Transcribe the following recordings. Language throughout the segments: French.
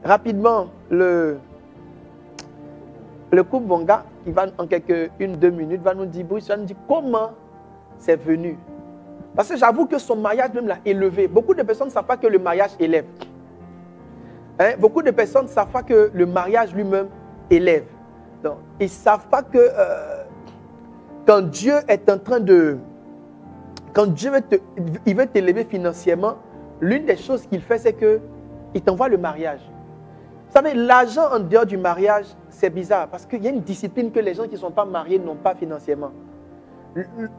rapidement, le couple Bonga, qui va en quelques 1-2 minutes, va nous dire, Bruce, va nous dire comment c'est venu. Parce que j'avoue que son mariage même l'a élevé. Beaucoup de personnes ne savent pas que le mariage élève. Hein? Beaucoup de personnes ne savent pas que le mariage lui-même élève. Donc, ils ne savent pas que quand Dieu est en train de... Quand Dieu veut t'élever financièrement, l'une des choses qu'il fait, c'est qu'il t'envoie le mariage. Vous savez, l'argent en dehors du mariage, c'est bizarre parce qu'il y a une discipline que les gens qui ne sont pas mariés n'ont pas financièrement.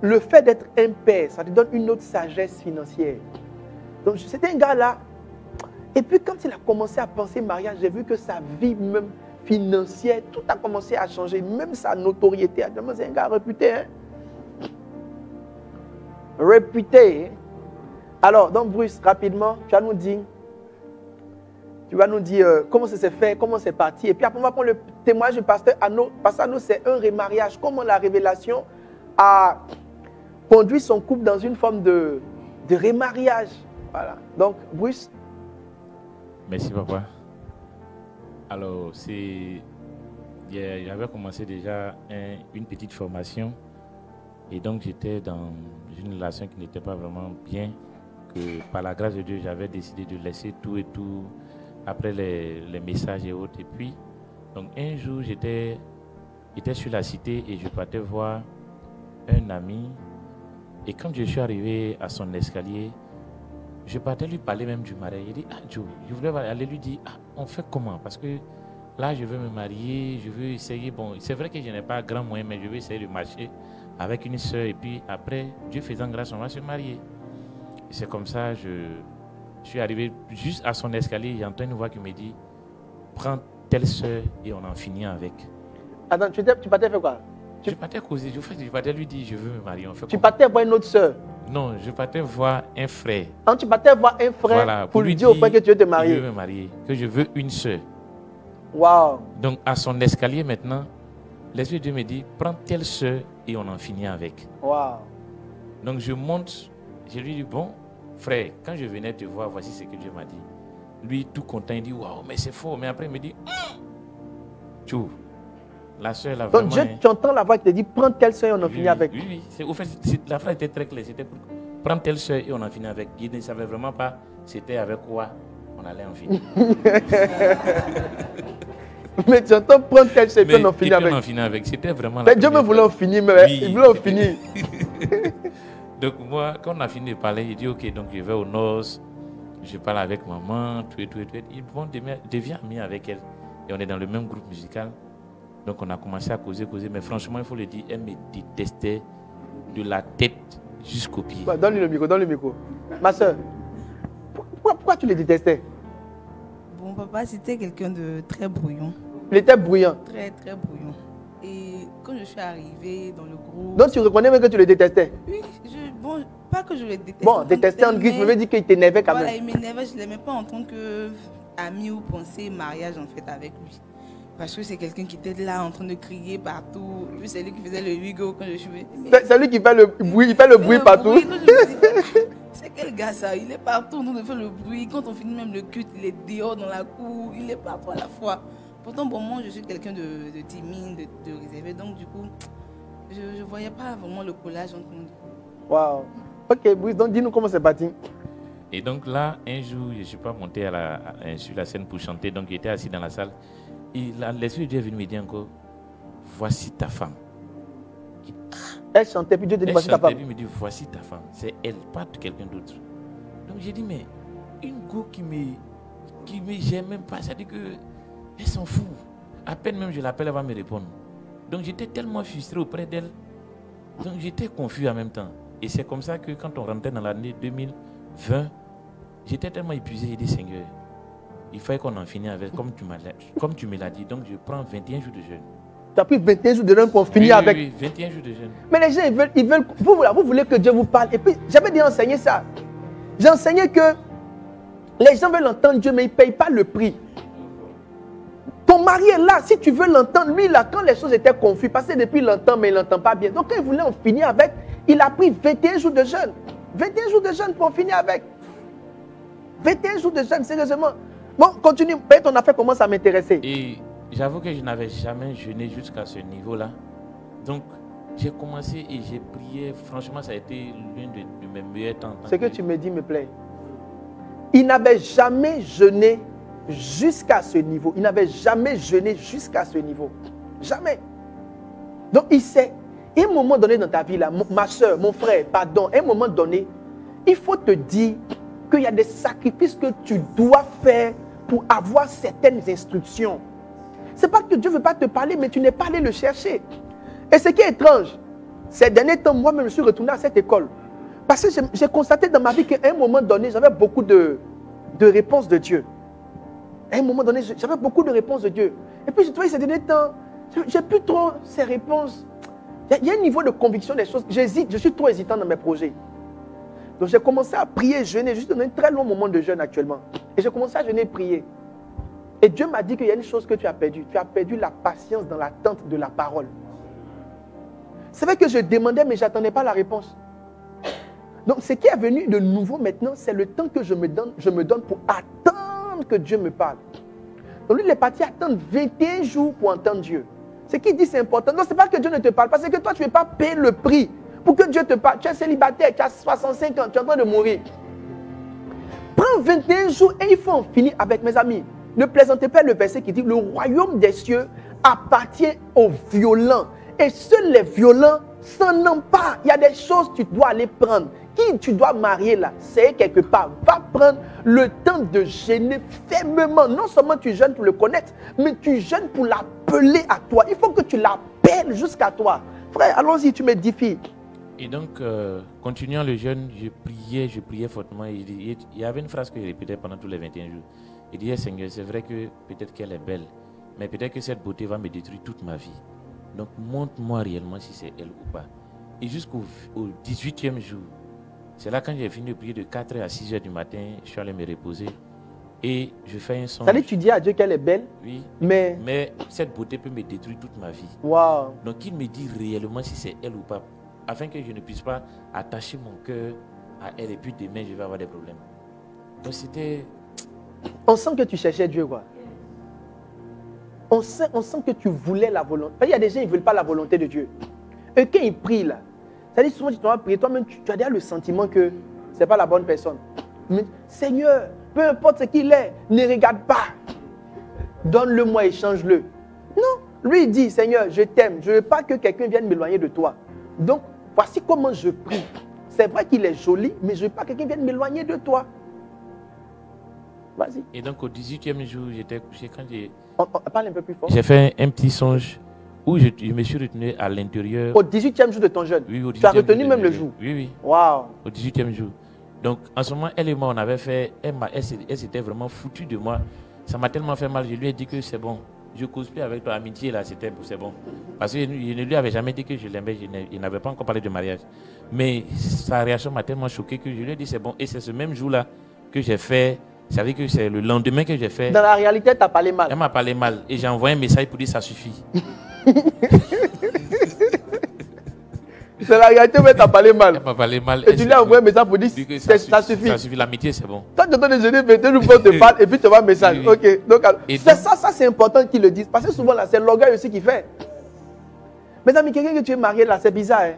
Le fait d'être un père, ça te donne une autre sagesse financière. Donc, c'était un gars là. Et puis, quand il a commencé à penser mariage, j'ai vu que sa vie même financière, tout a commencé à changer. Même sa notoriété. C'est un gars réputé. Hein? Réputé. Hein? Alors, donc, Bruce, rapidement, tu vas nous dire comment ça s'est fait, comment c'est parti. Et puis après, on va prendre le témoignage du pasteur Arnaud. Pasteur Arnaud, c'est un remariage. Comment la révélation a conduit son couple dans une forme de remariage. Voilà. Donc, Bruce. Merci, papa. Alors, j'avais commencé déjà une petite formation. Et donc, j'étais dans une relation qui n'était pas vraiment bien. Que par la grâce de Dieu, j'avais décidé de laisser tout et tout après les messages et autres. Et puis, donc un jour, j'étais sur la cité et je partais voir un ami. Et quand je suis arrivé à son escalier, je partais lui parler même du mariage. Il dit, ah Joe, je voulais aller lui dire, ah, on fait comment? Parce que là, je veux me marier, je veux essayer. Bon, c'est vrai que je n'ai pas grand moyen, mais je veux essayer de marcher avec une soeur. Et puis après, Dieu faisant grâce, on va se marier. Et c'est comme ça, je suis arrivé juste à son escalier, j'entends une voix qui me dit, prends telle soeur et on en finit avec. Attends, tu partais faire quoi? Je partais causer, je partais lui dire, je veux me marier. On fait tu partais voir une autre soeur? Non, je partais voir un frère. Quand tu partais voir un frère, voilà, pour lui dire au frère que tu veux te marier? Je veux me marier, que je veux une soeur. Wow. Donc à son escalier maintenant, l'Esprit de Dieu me dit, prends telle soeur et on en finit avec. Wow. Donc je monte, je lui dis, bon, frère, quand je venais te voir, voici ce que Dieu m'a dit. Lui, tout content, il dit, waouh, mais c'est faux. Mais après, il me dit, tu la soeur, là, vraiment... Donc, tu entends la voix qui te dit, prends telle soeur et on en finit avec. Oui. Au fait, la phrase était très claire. C'était pour prendre telle soeur et on en finit avec. Il ne savait vraiment pas c'était avec quoi on allait en finir. Mais tu entends prendre telle soeur et on en finit avec. C'était vraiment la mais Dieu me voulait en finir, mais il voulait en finir. Donc moi, quand on a fini de parler, il dit, ok, donc je vais aux noces, je parle avec maman, tout. Ils vont devenir amis avec elle. Et on est dans le même groupe musical. Donc on a commencé à causer. Mais franchement, il faut le dire, elle me détestait de la tête jusqu'aux pieds. Bah, donne-lui le micro. Ma soeur, pourquoi tu le détestais? Bon, papa, c'était quelqu'un de très brouillon. Il était bruyant? Très, très brouillon. Et quand je suis arrivée dans le groupe... Donc tu reconnais même que tu le détestais? Oui, bon, pas que je le détestais. Bon, détester en gris, je veux dire qu'il t'énervait quand même. Voilà, il m'énervait, je ne l'aimais pas en tant qu'ami ou penser mariage en fait avec lui. Parce que c'est quelqu'un qui était là en train de crier partout. Puis c'est lui qui faisait le Hugo quand je suis venue. C'est lui qui fait le bruit, il fait le bruit partout. C'est quel gars ça? Il est partout, nous on fait le bruit. Quand on finit même le culte, il est dehors dans la cour, il est partout à la fois. Pourtant, pour moi, je suis quelqu'un de timide, de réservé. Donc, du coup, je ne voyais pas vraiment le collage entre nous. Waouh. Ok, Bruce, donc dis-nous comment c'est parti. Et donc là, un jour, je ne suis pas monté sur la scène pour chanter. Donc, j'étais assis dans la salle. Et l'Esprit de Dieu est venu me dire encore, voici ta femme. Elle chantait, puis Dieu te dit, voici ta femme. Et puis il me dit, voici ta femme. C'est elle, pas de quelqu'un d'autre. Donc, j'ai dit, mais une go qui me gère même pas, ça dit que... Elle s'en fout. À peine même je l'appelle, elle va me répondre. Donc j'étais tellement frustré auprès d'elle. Donc j'étais confus en même temps. Et c'est comme ça que quand on rentrait dans l'année 2020, j'étais tellement épuisé. J'ai dit, Seigneur, il fallait qu'on en finisse avec, comme tu me l'as dit. Donc je prends 21 jours de jeûne. Tu as pris 21 jours de jeûne pour finir avec. Oui, 21 jours de jeûne. Mais les gens, ils veulent vous voulez que Dieu vous parle. Et puis j'avais déjà enseigné ça. J'ai enseigné que les gens veulent entendre Dieu, mais ils ne payent pas le prix. Ton mari est là, si tu veux l'entendre, lui là, quand les choses étaient confuses, parce que depuis longtemps, mais il n'entend pas bien. Donc quand il voulait en finir avec, il a pris 21 jours de jeûne. 21 jours de jeûne pour en finir avec. 21 jours de jeûne, sérieusement. Bon, continue. Peut-être ton affaire commence à m'intéresser. Et j'avoue que je n'avais jamais jeûné jusqu'à ce niveau-là. Donc, j'ai commencé et j'ai prié. Franchement, ça a été l'une de mes meilleurs temps. Ce que tu me dis me plaît. Il n'avait jamais jeûné jusqu'à ce niveau. Il n'avait jamais jeûné jusqu'à ce niveau. Jamais. Donc, il sait. Et à un moment donné dans ta vie, là, ma soeur, mon frère, pardon, à un moment donné, il faut te dire qu'il y a des sacrifices que tu dois faire pour avoir certaines instructions. Ce n'est pas que Dieu ne veut pas te parler, mais tu n'es pas allé le chercher. Et ce qui est étrange, ces derniers temps, moi-même, je suis retourné à cette école. Parce que j'ai constaté dans ma vie qu'à un moment donné, j'avais beaucoup de réponses de Dieu. À un moment donné, j'avais beaucoup de réponses de Dieu. Et puis, je trouvais ces derniers temps, j'ai plus trop ces réponses. Il y a un niveau de conviction des choses. J'hésite, je suis trop hésitant dans mes projets. Donc, j'ai commencé à prier, jeûner, juste dans un très long moment de jeûne actuellement. Et j'ai commencé à jeûner et prier. Et Dieu m'a dit qu'il y a une chose que tu as perdue. Tu as perdu la patience dans l'attente de la parole. C'est vrai que je demandais, mais je n'attendais pas la réponse. Donc, ce qui est venu de nouveau maintenant, c'est le temps que je me donne pour attendre que Dieu me parle. Donc, lui, il est parti attendre 21 jours pour entendre Dieu. Ce qu'il dit, c'est important. Non, ce n'est pas que Dieu ne te parle pas, c'est que toi, tu ne veux pas payer le prix pour que Dieu te parle. Tu es célibataire, tu as 65 ans, tu es en train de mourir. Prends 21 jours et il faut en finir avec mes amis. Ne plaisantez pas le verset qui dit, le royaume des cieux appartient aux violents. Et seuls les violents s'en emparent. Il y a des choses que tu dois aller prendre. Qui tu dois marier là, c'est quelque part. Va prendre le temps de jeûner fermement. Non seulement tu jeûnes pour le connaître, mais tu jeûnes pour l'appeler à toi. Il faut que tu l'appelles jusqu'à toi. Frère, allons-y, tu m'édifies. Et donc, continuant le jeûne, je priais fortement. Il y avait une phrase que je répétais pendant tous les 21 jours. Il disait, Seigneur, c'est vrai que peut-être qu'elle est belle, mais peut-être que cette beauté va me détruire toute ma vie. Donc, montre-moi réellement si c'est elle ou pas. Et jusqu'au 18e jour, c'est là quand j'ai fini de prier de 4h à 6h du matin, je suis allé me reposer et je fais un songe. Ça veut dire que tu dis à Dieu qu'elle est belle, oui, mais cette beauté peut me détruire toute ma vie. Wow. Donc, il me dit réellement si c'est elle ou pas, afin que je ne puisse pas attacher mon cœur à elle et puis demain, je vais avoir des problèmes. Donc, c'était... On sent que tu cherchais Dieu, quoi. On sent que tu voulais la volonté. Il y a des gens qui ne veulent pas la volonté de Dieu. Et quand ils prient là, ça dit souvent tu dois prier, toi-même tu as déjà le sentiment que ce n'est pas la bonne personne. Mais Seigneur, peu importe ce qu'il est, ne regarde pas. Donne-le-moi et change-le. Non, lui il dit, Seigneur, je t'aime, je ne veux pas que quelqu'un vienne m'éloigner de toi. Donc, voici comment je prie. C'est vrai qu'il est joli, mais je ne veux pas que quelqu'un vienne m'éloigner de toi. Vas-y. Et donc au 18e jour, j'étais couché quand on parle un peu plus fort. J'ai fait un petit songe où je me suis retenu à l'intérieur. Au 18e jour de ton jeûne. Oui, au 18e tu as retenu même le jour. Oui, oui. Waouh. Au 18e jour. Donc en ce moment, elle et moi, on avait fait. Elle s'était vraiment foutue de moi. Ça m'a tellement fait mal. Je lui ai dit que c'est bon. Je cause plus avec toi. Amitié là, c'est bon. Parce que je ne lui avais jamais dit que je l'aimais. Il n'avait pas encore parlé de mariage. Mais sa réaction m'a tellement choqué que je lui ai dit c'est bon. Et c'est ce même jour-là que j'ai fait. Vous savez que c'est le lendemain que j'ai fait. Dans la réalité, tu as parlé mal. Elle m'a parlé mal. Et j'ai envoyé un message pour dire ça suffit. C'est la réalité, mais tu as parlé mal. Elle m'a parlé mal. Et tu lui as envoyé un message pour dire ça suffit. Ça suffit, l'amitié, c'est bon. Toi, tu entends déjeuner, mais tu te parles et puis tu envoies un message. Oui. Ok. Donc, ça c'est important qu'ils le disent. Parce que souvent, là, c'est l'orgueil aussi qui fait. Mes amis, quelqu'un que tu es marié là, c'est bizarre. Hein?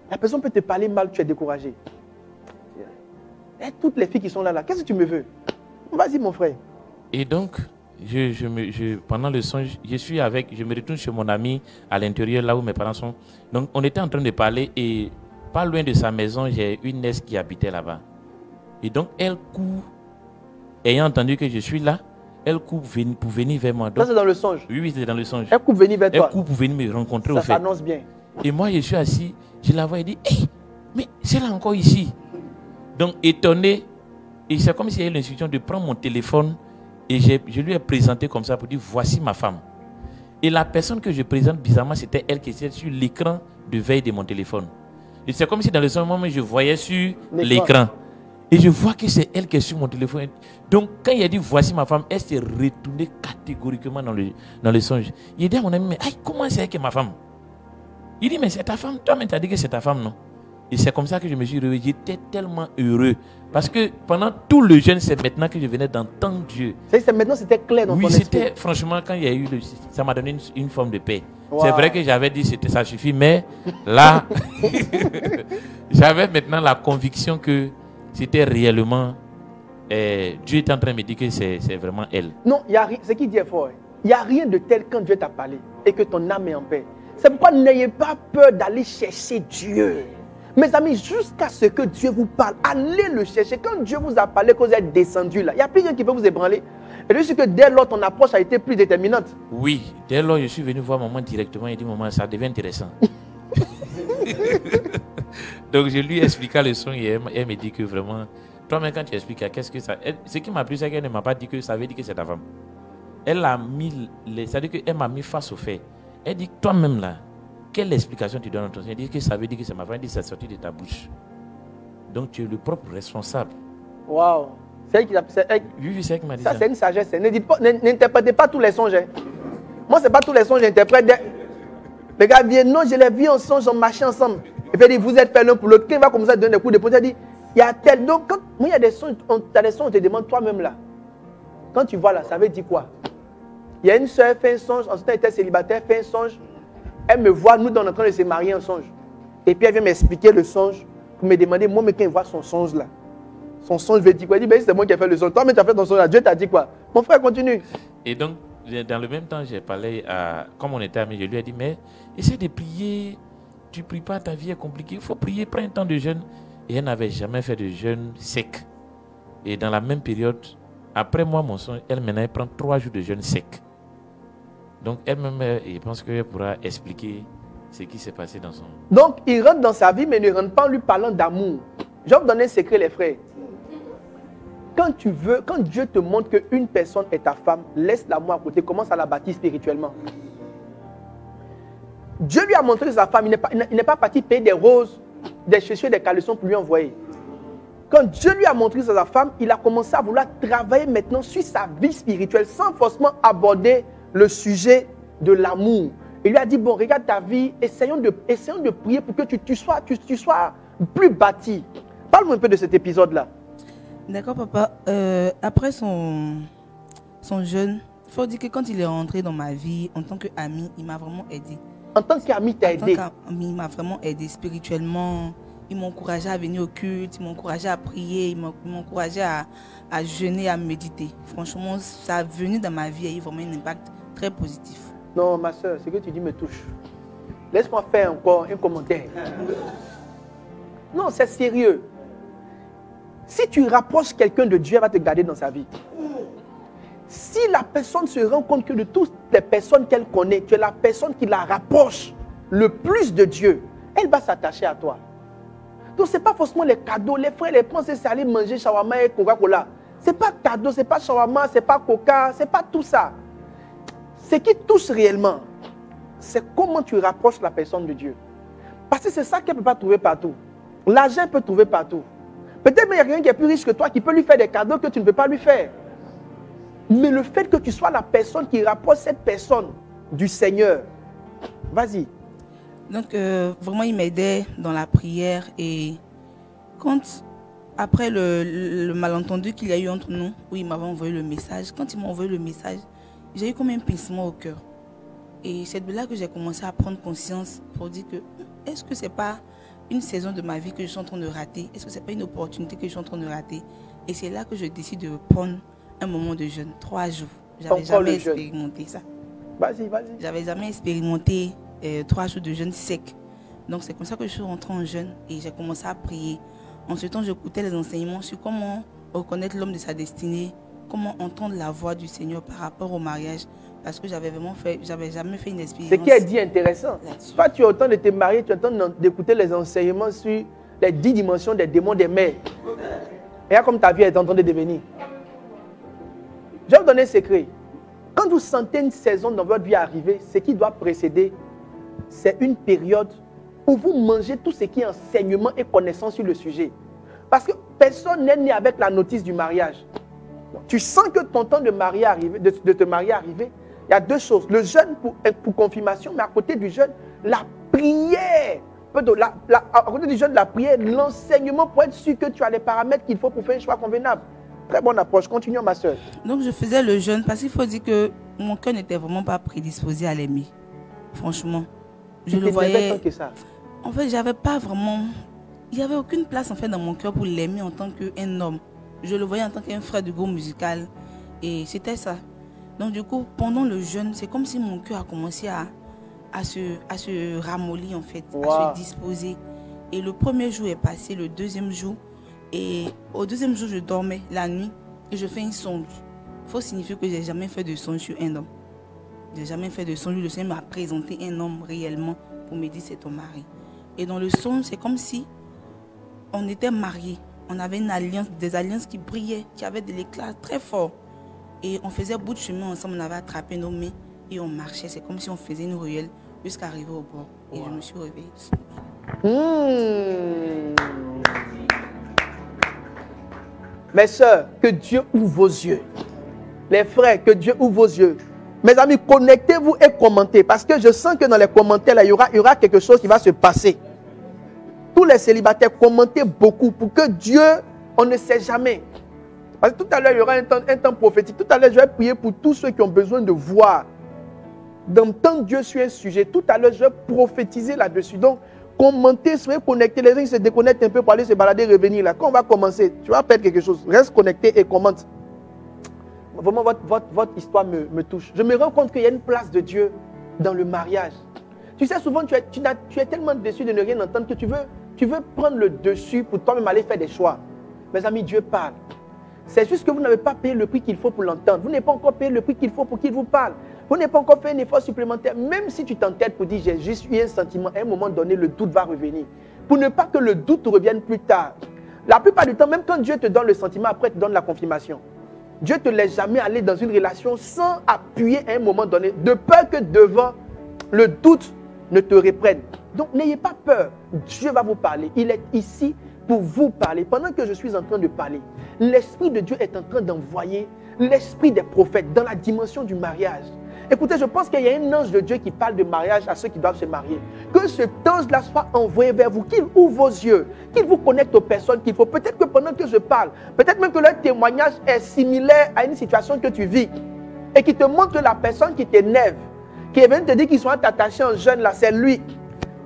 La personne peut te parler mal, tu es découragé. Et toutes les filles qui sont là, qu'est-ce que tu me veux? Vas-y, mon frère. Et donc, pendant le songe, je me retourne chez mon ami à l'intérieur, là où mes parents sont. Donc, on était en train de parler et pas loin de sa maison, j'ai une nièce qui habitait là-bas. Et donc, elle court, ayant entendu que je suis là, elle court pour venir vers moi. Donc, ça, c'est dans le songe? Oui, c'est dans le songe. Elle court venir vers toi? Elle court pour venir me rencontrer au fait. Ça s'annonce bien. Et moi, je suis assis, je la vois et dis, hey, mais c'est là encore ici. Donc, étonné, et c'est comme s'il y avait l'instruction de prendre mon téléphone et je lui ai présenté comme ça pour dire, voici ma femme. Et la personne que je présente, bizarrement, c'était elle qui était sur l'écran de veille de mon téléphone. Et c'est comme si dans le seul moment, je voyais sur l'écran. Et je vois que c'est elle qui est sur mon téléphone. Donc, quand il a dit, voici ma femme, elle s'est retournée catégoriquement dans le songe. Il a dit à mon ami, mais comment c'est elle qui est ma femme? Il dit, mais c'est ta femme. Toi-même, tu as dit que c'est ta femme, non? Et c'est comme ça que je me suis réveillé. J'étais tellement heureux. Parce que pendant tout le jeûne, c'est maintenant que je venais d'entendre Dieu. Maintenant, c'était clair dans ton esprit. Oui, c'était franchement, quand il y a eu ça m'a donné une forme de paix. Wow. C'est vrai que j'avais dit que ça suffit, mais là, j'avais maintenant la conviction que c'était réellement, Dieu est en train de me dire que c'est vraiment elle. Non, ce qu'il dit est fort. Il n'y a rien de tel quand Dieu t'a parlé et que ton âme est en paix. C'est pourquoi n'ayez pas peur d'aller chercher Dieu. Mes amis, jusqu'à ce que Dieu vous parle, allez le chercher. Quand Dieu vous a parlé, que vous êtes descendu là, il n'y a plus rien qui peut vous ébranler. Et je sais que dès lors, ton approche a été plus déterminante. Oui, dès lors, je suis venu voir maman directement et dit, maman, ça devient intéressant. Donc, je lui ai expliqué le son et elle me dit que vraiment, toi-même, quand tu expliques, qu'est-ce que ça... Ce qui m'a plu, c'est qu'elle ne m'a pas dit que ça veut dire que c'est ta femme. Elle a mis, c'est-à-dire qu'elle m'a mis face au fait. Elle dit, toi-même là, quelle explication tu donnes à ton Seigneur? Elle dit que ça veut dire que c'est ma femme. Elle dit, c'est sorti de ta bouche. Donc, tu es le propre responsable. Waouh! C'est elle qui a... Oui, c'est elle qui m'a dit ça. Ça, c'est une sagesse. N'interprétez pas tous les songes. Hein. Moi, ce n'est pas tous les songes que j'interprète. Les gars viennent, non, je les vis en songe, on marchait ensemble. Et puis, il dit, vous êtes fait l'un pour l'autre. Quand il va commencer à donner des coups de poing, il dit, il y a tel. Donc, quand il y a des songes, on te demande toi-même là. Quand tu vois là, ça veut dire quoi? Il y a une soeur, elle fait un songe. Ensuite, elle était célibataire, elle fait un songe. Elle me voit, nous, on est en train de se marier en songe. Et puis, elle vient m'expliquer le songe. Pour me demander, moi, mais quand il voit son songe là, son songe veut dire quoi? Il dit, ben, c'est moi qui ai fait le songe. Toi, mais tu as fait ton songe là. Dieu t'a dit quoi? Mon frère, continue. Et donc, dans le même temps, j'ai parlé à. Comme on était amis, je lui ai dit, mais essaie de prier. Tu ne pries pas, ta vie est compliquée. Il faut prier, prends un temps de jeûne. Et elle n'avait jamais fait de jeûne sec. Et dans la même période, après moi, mon songe, elle maintenant, elle prend 3 jours de jeûne sec. Donc, elle-même, je pense qu'elle pourra expliquer ce qui s'est passé dans son... Donc, il rentre dans sa vie, mais ne rentre pas en lui parlant d'amour. Je vais vous donner un secret, les frères. Quand Dieu te montre qu'une personne est ta femme, laisse l'amour à côté, commence à la bâtir spirituellement. Dieu lui a montré que sa femme, il n'est pas parti payer des roses, des chaussures, des caleçons pour lui envoyer. Quand Dieu lui a montré que c'est sa femme, il a commencé à vouloir travailler maintenant sur sa vie spirituelle sans forcément aborder le sujet de l'amour. Il lui a dit, bon, regarde ta vie, essayons de prier pour que tu sois plus bâti. Parle-moi un peu de cet épisode-là. D'accord, papa. Après son jeûne, il faut dire que quand il est rentré dans ma vie, en tant qu'ami, il m'a vraiment aidé. En tant qu'ami, t'as aidé? En tant qu'ami, il m'a vraiment aidé spirituellement. Il m'encourageait à venir au culte, il m'encourageait à prier, il m'encourageait à jeûner, à méditer. Franchement, sa venue dans ma vie a eu vraiment un impact très positif. Non, ma soeur, ce que tu dis me touche. Laisse-moi faire encore un commentaire. Non, c'est sérieux. Si tu rapproches quelqu'un de Dieu, elle va te garder dans sa vie. Si la personne se rend compte que de toutes les personnes qu'elle connaît, tu es la personne qui la rapproche le plus de Dieu, elle va s'attacher à toi. Donc, ce n'est pas forcément les cadeaux. Les frères, les pensées, c'est aller manger shawarma et Coca-Cola. Ce n'est pas cadeau, ce n'est pas shawarma, ce n'est pas coca, ce n'est pas tout ça. Ce qui touche réellement, c'est comment tu rapproches la personne de Dieu. Parce que c'est ça qu'elle ne peut pas trouver partout. L'argent peut trouver partout. Peut-être qu'il y a quelqu'un qui est plus riche que toi qui peut lui faire des cadeaux que tu ne peux pas lui faire. Mais le fait que tu sois la personne qui rapproche cette personne du Seigneur, vas-y. Donc, vraiment, il m'aidait dans la prière. Et quand, après le malentendu qu'il y a eu entre nous, où il m'avait envoyé le message, quand il m'a envoyé le message, j'ai eu comme un pincement au cœur. Et c'est de là que j'ai commencé à prendre conscience pour dire que, est-ce que ce n'est pas une saison de ma vie que je suis en train de rater? Est-ce que ce n'est pas une opportunité que je suis en train de rater? Et c'est là que je décide de prendre un moment de jeûne, 3 jours. Je n'avais jamais expérimenté ça. Vas-y. J'avais jamais expérimenté 3 jours de jeûne sec. Donc c'est comme ça que je suis rentrée en jeûne et j'ai commencé à prier. En ce temps, j'écoutais les enseignements sur comment reconnaître l'homme de sa destinée, comment entendre la voix du Seigneur par rapport au mariage. Parce que j'avais jamais fait une expérience. Ce qui est dit intéressant. Toi, tu as autant de te marier, tu as autant d'écouter les enseignements sur les 10 dimensions des démons des mers. Et là, comme ta vie est en train de devenir. Je vais vous donner un secret. Quand vous sentez une saison dans votre vie arriver, ce qui doit précéder, c'est une période où vous mangez tout ce qui est enseignement et connaissance sur le sujet. Parce que personne n'est né avec la notice du mariage. Tu sens que ton temps de te marier arrivé, il y a 2 choses. Le jeûne pour confirmation, mais à côté du jeûne, la prière à côté du jeûne de la prière, l'enseignement pour être sûr que tu as les paramètres qu'il faut pour faire un choix convenable. Très bonne approche. Continuons, ma soeur. Donc, je faisais le jeûne parce qu'il faut dire que mon cœur n'était vraiment pas prédisposé à l'aimer. Franchement. Je le voyais. Tant que ça. En fait, j'avais pas vraiment. Il n'y avait aucune place en fait dans mon cœur pour l'aimer en tant qu'un homme. Je le voyais en tant qu'un frère du groupe musical. Et c'était ça. Donc, du coup, pendant le jeûne, c'est comme si mon cœur a commencé à se ramollir en fait, à se disposer. Et le premier jour est passé, le deuxième jour. Et au deuxième jour, je dormais la nuit et je fais une songe. Il faut signifier que je n'ai jamais fait de songe sur un homme. Je n'ai jamais fait de songe. Le Seigneur m'a présenté un homme réellement pour me dire c'est ton mari. Et dans le songe, c'est comme si on était mariés. On avait une alliance, des alliances qui brillaient, qui avaient de l'éclat très fort. Et on faisait bout de chemin ensemble, on avait attrapé nos mains et on marchait. C'est comme si on faisait une ruelle jusqu'à arriver au bord. Et je me suis réveillée. Mes soeurs, que Dieu ouvre vos yeux. Les frères, que Dieu ouvre vos yeux. Mes amis, connectez-vous et commentez. Parce que je sens que dans les commentaires, là, il y aura quelque chose qui va se passer. Tous les célibataires, commentez beaucoup pour que Dieu, on ne sait jamais. Parce que tout à l'heure, il y aura un temps prophétique. Tout à l'heure, je vais prier pour tous ceux qui ont besoin de voir, d'entendre Dieu sur un sujet. Tout à l'heure, je vais prophétiser là-dessus. Donc, commentez, soyez connectés. Les gens qui se déconnectent un peu pour aller se balader, revenir là. Quand on va commencer, tu vas perdre quelque chose. Reste connecté et commente. Vraiment, votre histoire me touche. Je me rends compte qu'il y a une place de Dieu dans le mariage. Tu sais, souvent, tu es tellement déçu de ne rien entendre que tu veux prendre le dessus pour toi-même aller faire des choix. Mes amis, Dieu parle. C'est juste que vous n'avez pas payé le prix qu'il faut pour l'entendre. Vous n'avez pas encore payé le prix qu'il faut pour qu'il vous parle. Vous n'avez pas encore fait un effort supplémentaire. Même si tu t'entêtes pour dire j'ai juste eu un sentiment, à un moment donné, le doute va revenir. Pour ne pas que le doute revienne plus tard. La plupart du temps, même quand Dieu te donne le sentiment, après il te donne la confirmation. Dieu ne te laisse jamais aller dans une relation sans appuyer à un moment donné, de peur que devant le doute ne te reprenne. Donc n'ayez pas peur. Dieu va vous parler. Il est ici pour vous parler. Pendant que je suis en train de parler, l'Esprit de Dieu est en train d'envoyer l'Esprit des prophètes dans la dimension du mariage. Écoutez, je pense qu'il y a un ange de Dieu qui parle de mariage à ceux qui doivent se marier. Que cet ange-là soit envoyé vers vous, qu'il ouvre vos yeux, qu'il vous connecte aux personnes qu'il faut. Peut-être que pendant que je parle, peut-être même que leur témoignage est similaire à une situation que tu vis et qui te montre que la personne qui t'énerve, qui vient te dire qu'ils sont attachés en jeune, là, c'est lui.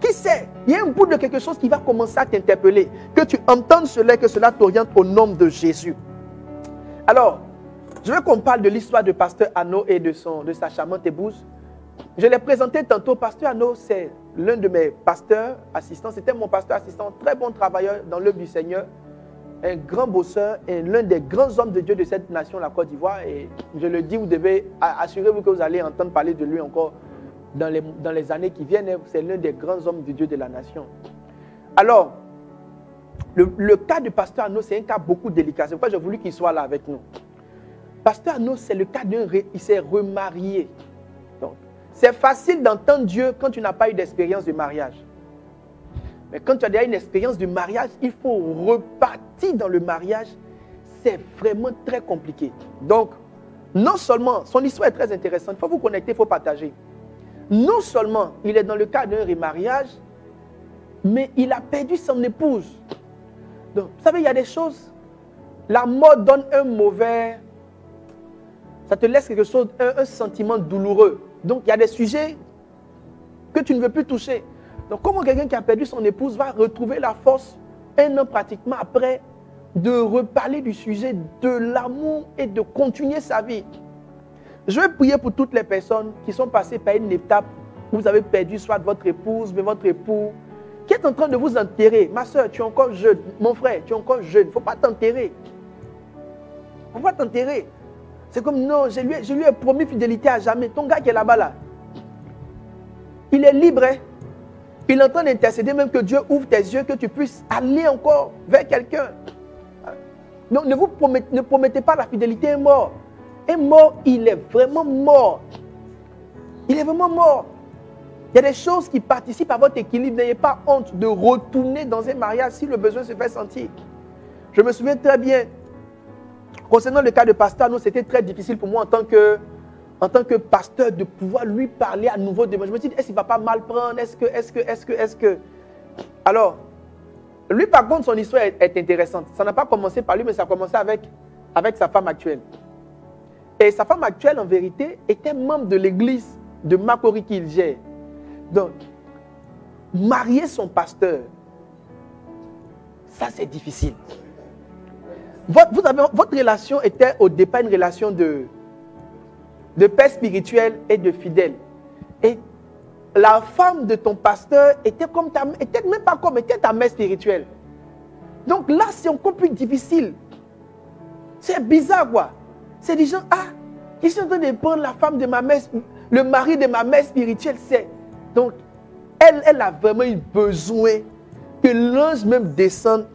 Qui sait? Il y a un bout de quelque chose qui va commencer à t'interpeller. Que tu entendes cela, que cela t'oriente au nom de Jésus. Alors, je veux qu'on parle de l'histoire de Pasteur Arnaud et de sa charmante épouse. Je l'ai présenté tantôt. Pasteur Arnaud, c'est l'un de mes pasteurs assistants. C'était mon pasteur assistant, très bon travailleur dans l'œuvre du Seigneur. Un grand bosseur et l'un des grands hommes de Dieu de cette nation, la Côte d'Ivoire. Et je le dis, vous devez assurez-vous que vous allez entendre parler de lui encore dans les années qui viennent. C'est l'un des grands hommes de Dieu de la nation. Alors, le cas de Pasteur Arnaud, c'est un cas beaucoup délicat. C'est pourquoi j'ai voulu qu'il soit là avec nous. Pasteur Arnaud, c'est le cas il s'est remarié. Donc, c'est facile d'entendre Dieu quand tu n'as pas eu d'expérience de mariage. Mais quand tu as déjà une expérience de mariage, il faut repartir dans le mariage. C'est vraiment très compliqué. Donc, non seulement, son histoire est très intéressante, il faut vous connecter, il faut partager. Non seulement il est dans le cas d'un remariage, mais il a perdu son épouse. Donc, vous savez, il y a des choses. La mort donne un mauvais... Ça te laisse quelque chose, un sentiment douloureux. Donc, il y a des sujets que tu ne veux plus toucher. Donc, comment quelqu'un qui a perdu son épouse va retrouver la force, un an pratiquement après, de reparler du sujet de l'amour et de continuer sa vie? Je vais prier pour toutes les personnes qui sont passées par une étape où vous avez perdu soit votre épouse, mais votre époux, qui est en train de vous enterrer. Ma soeur, tu es encore jeune. Mon frère, tu es encore jeune. Il ne faut pas t'enterrer. Il ne faut pas t'enterrer. C'est comme, non, je lui ai promis fidélité à jamais. Ton gars qui est là-bas, là, il est libre. Hein? Il est en train d'intercéder, même que Dieu ouvre tes yeux, que tu puisses aller encore vers quelqu'un. Donc, ne promettez pas la fidélité. Un mort. Un mort, il est vraiment mort. Il est vraiment mort. Il y a des choses qui participent à votre équilibre. N'ayez pas honte de retourner dans un mariage si le besoin se fait sentir. Je me souviens très bien, concernant le cas de Pasteur Arnaud, c'était très difficile pour moi en tant que pasteur de pouvoir lui parler à nouveau de moi. Je me dis, est-ce qu'il ne va pas mal prendre? Est-ce que... Alors, lui par contre, son histoire est intéressante. Ça n'a pas commencé par lui, mais ça a commencé avec sa femme actuelle. Et sa femme actuelle, en vérité, était membre de l'église de Makori qu'il gère. Donc, marier son pasteur, ça c'est difficile. Votre relation était au départ une relation de père spirituel et de fidèle. Et la femme de ton pasteur était ta mère spirituelle. Donc là, c'est encore plus difficile. C'est bizarre, quoi. C'est des gens, ils sont en train de prendre la femme de ma mère, le mari de ma mère spirituelle. Donc, elle a vraiment eu besoin que l'ange même descende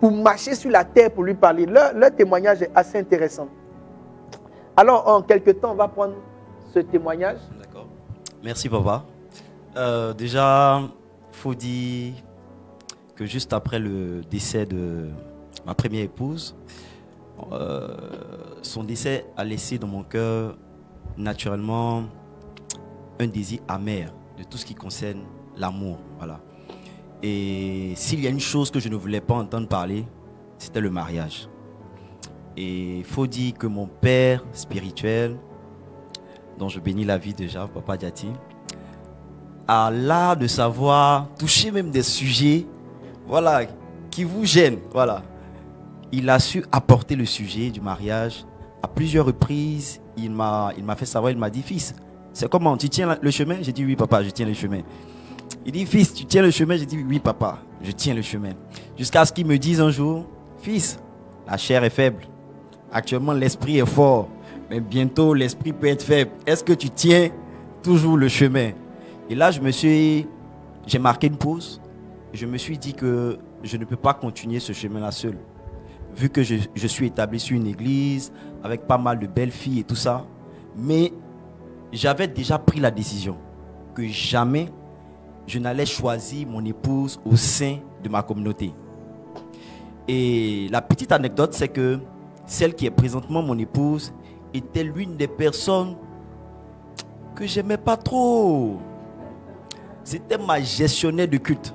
pour marcher sur la terre pour lui parler. Leur témoignage est assez intéressant. Alors, en quelques temps, on va prendre ce témoignage. D'accord. Merci, papa. Déjà, il faut dire que juste après le décès de ma première épouse, son décès a laissé dans mon cœur naturellement un désir amer de tout ce qui concerne l'amour. Voilà. Et s'il y a une chose que je ne voulais pas entendre parler, c'était le mariage. Et il faut dire que mon père spirituel, dont je bénis la vie déjà, Papa Diati, a l'art de savoir toucher même des sujets, voilà, qui vous gênent. Voilà. Il a su apporter le sujet du mariage à plusieurs reprises. Il m'a fait savoir, il m'a dit, fils, c'est comment, tu tiens le chemin? J'ai dit, oui papa, je tiens le chemin. Il dit, fils, tu tiens le chemin? J'ai dit, oui papa, je tiens le chemin. Jusqu'à ce qu'il me dise un jour, fils, la chair est faible. Actuellement, l'esprit est fort. Mais bientôt, l'esprit peut être faible. Est-ce que tu tiens toujours le chemin? Et là, j'ai marqué une pause. Je me suis dit que je ne peux pas continuer ce chemin-là seul. Vu que je suis établi sur une église, avec pas mal de belles filles et tout ça. Mais j'avais déjà pris la décision que jamais je n'allais choisir mon épouse au sein de ma communauté. Et la petite anecdote, c'est que celle qui est présentement mon épouse était l'une des personnes que j'aimais pas trop. C'était ma gestionnaire de culte.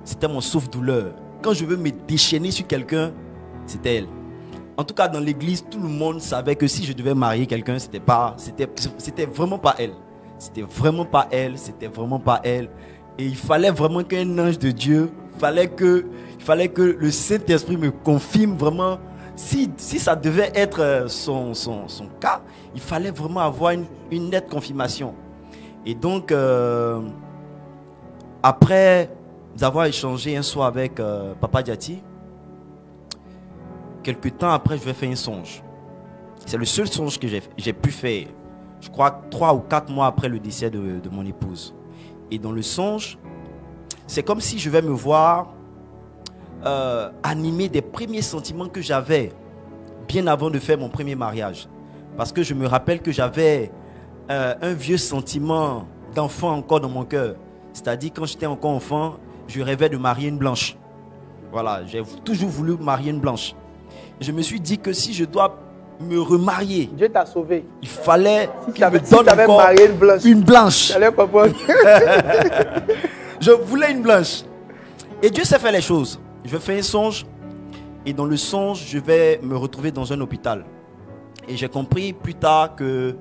C'était mon souffle-douleur. Quand je veux me déchaîner sur quelqu'un, c'était elle. En tout cas, dans l'église, tout le monde savait que si je devais marier quelqu'un, c'était vraiment pas elle. C'était vraiment pas elle, c'était vraiment pas elle. Et il fallait vraiment qu'un ange de Dieu, il fallait que le Saint-Esprit me confirme vraiment. Si ça devait être son cas, il fallait vraiment avoir une nette confirmation. Et donc, après avoir échangé un soir avec Papa Diati, quelques temps après, je vais faire un songe. C'est le seul songe que j'ai pu faire. Je crois 3 ou 4 mois après le décès de mon épouse. Et dans le songe, c'est comme si je vais me voir animer des premiers sentiments que j'avais bien avant de faire mon premier mariage. Parce que je me rappelle que j'avais un vieux sentiment d'enfant encore dans mon cœur. C'est-à-dire quand j'étais encore enfant, je rêvais de marier une blanche. Voilà, j'ai toujours voulu marier une blanche. Je me suis dit que si je dois me remarier, Dieu t'a sauvé. Il fallait qu'il me donne encore marié une blanche. Je voulais une blanche. Et Dieu sait faire les choses. Je fais un songe. Et dans le songe, je vais me retrouver dans un hôpital. Et j'ai compris plus tard que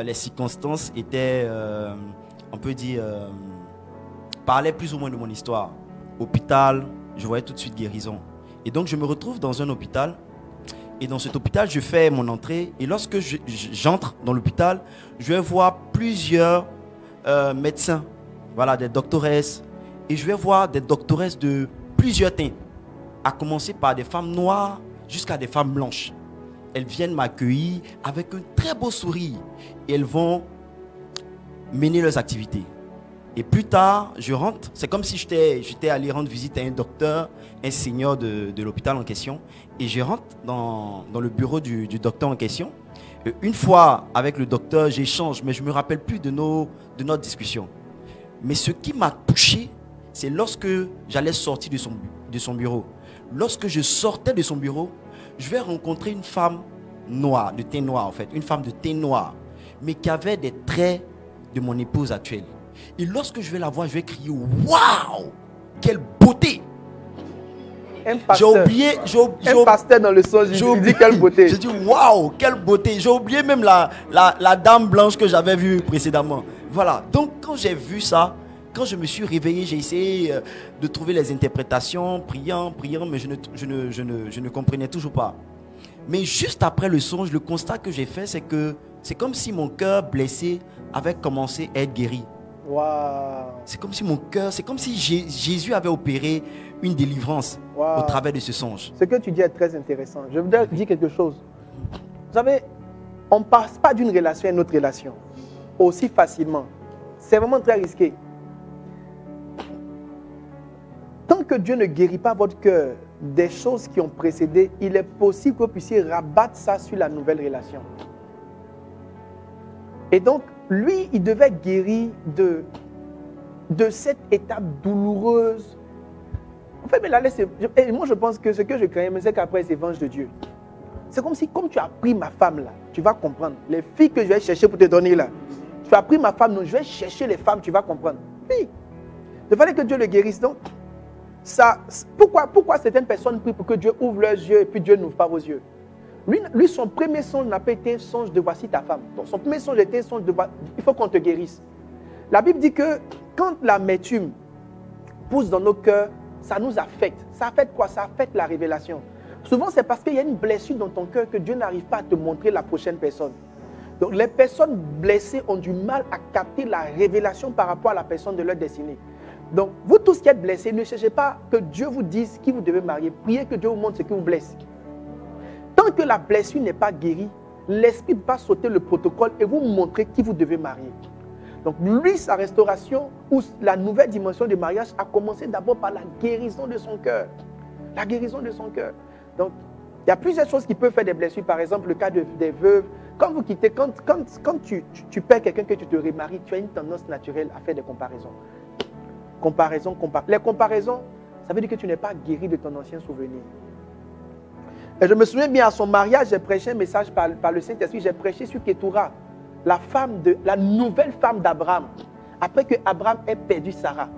les circonstances étaient, on peut dire, parlaient plus ou moins de mon histoire. Hôpital, je voyais tout de suite guérison. Et donc je me retrouve dans un hôpital. Et dans cet hôpital, je fais mon entrée. Et lorsque j'entre dans l'hôpital, je vais voir plusieurs médecins. Voilà, des doctoresses. Et je vais voir des doctoresses de plusieurs teints. À commencer par des femmes noires jusqu'à des femmes blanches. Elles viennent m'accueillir avec un très beau sourire. Et elles vont mener leurs activités. Et plus tard, je rentre. C'est comme si j'étais allé rendre visite à un docteur, un senior de l'hôpital en question. Et je rentre dans le bureau du docteur en question. Une fois avec le docteur, j'échange, mais je ne me rappelle plus de notre discussion. Mais ce qui m'a touché, c'est lorsque j'allais sortir de son bureau. Lorsque je sortais de son bureau, je vais rencontrer une femme noire, de teint noir en fait, une femme de teint noir, mais qui avait des traits de mon épouse actuelle. Et lorsque je vais la voir, je vais crier « Waouh !» quelle beauté! Un pasteur, J'ai pasteur dans le songe, il dit quelle beauté. J'ai dit waouh, quelle beauté. J'ai oublié même la dame blanche que j'avais vue précédemment. Voilà, donc quand j'ai vu ça, quand je me suis réveillé, j'ai essayé de trouver les interprétations, priant, mais je ne comprenais toujours pas. Mais juste après le songe, le constat que j'ai fait, c'est que c'est comme si mon cœur blessé avait commencé à être guéri. Wow. C'est comme si mon cœur, c'est comme si Jésus avait opéré une délivrance au travers de ce songe. Ce que tu dis est très intéressant. Je voudrais dire quelque chose. Vous savez, on ne passe pas d'une relation à une autre relation aussi facilement. C'est vraiment très risqué. Tant que Dieu ne guérit pas votre cœur des choses qui ont précédé, il est possible que vous puissiez rabattre ça sur la nouvelle relation. Et donc, lui, il devait guérir de cette étape douloureuse. En fait, mais là, moi, je pense que ce que je craignais, c'est qu'après, c'est venge de Dieu. C'est comme si, comme tu as pris ma femme là, tu vas comprendre. Les filles que je vais chercher pour te donner là, tu as pris ma femme, donc je vais chercher les femmes, tu vas comprendre. Oui. Il fallait que Dieu le guérisse. Donc, ça, pourquoi certaines personnes prient pour que Dieu ouvre leurs yeux et puis Dieu n'ouvre pas vos yeux? Lui, son premier songe n'a pas été un songe de voici ta femme. Donc, son premier songe était un songe de il faut qu'on te guérisse. La Bible dit que quand l'amertume pousse dans nos cœurs, ça nous affecte. Ça affecte quoi? Ça affecte la révélation. Souvent, c'est parce qu'il y a une blessure dans ton cœur que Dieu n'arrive pas à te montrer la prochaine personne. Donc, les personnes blessées ont du mal à capter la révélation par rapport à la personne de leur destinée. Donc, vous tous qui êtes blessés, ne cherchez pas que Dieu vous dise qui vous devez marier. Priez que Dieu vous montre ce qui vous blesse. Tant que la blessure n'est pas guérie, l'esprit va sauter le protocole et vous montrer qui vous devez marier. Donc, lui, sa restauration ou la nouvelle dimension du mariage a commencé d'abord par la guérison de son cœur. La guérison de son cœur. Donc, il y a plusieurs choses qui peuvent faire des blessures. Par exemple, le cas des veuves. Quand vous quittez, quand tu perds quelqu'un que tu te remaries, tu as une tendance naturelle à faire des comparaisons. Les comparaisons, ça veut dire que tu n'es pas guéri de ton ancien souvenir. Et je me souviens bien, à son mariage, j'ai prêché un message par le Saint-Esprit. J'ai prêché sur Ketura, la nouvelle femme d'Abraham. Après que Abraham ait perdu Sarah.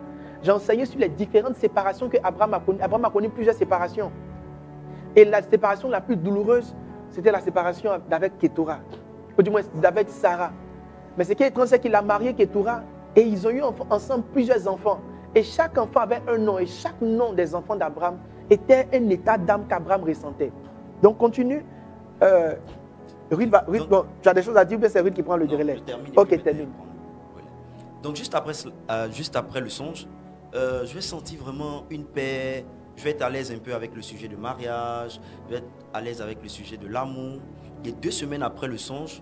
J'ai enseigné sur les différentes séparations que Abraham a connues. Abraham a connu plusieurs séparations. Et la séparation la plus douloureuse, c'était la séparation d'avec Ketura. Ou du moins, d'avec Sarah. Mais ce qui est étrange, c'est qu'il a marié Ketura et ils ont eu ensemble plusieurs enfants. Et chaque enfant avait un nom. Et chaque nom des enfants d'Abraham était un état d'âme qu'Abraham ressentait. Donc, continue. Ruth, bon, tu as des choses à dire, mais c'est Ruth qui prend le relais. Ok, termine. Donc, juste après le songe, je vais sentir vraiment une paix. Je vais être à l'aise un peu avec le sujet de mariage. Je vais être à l'aise avec le sujet de l'amour. Et 2 semaines après le songe,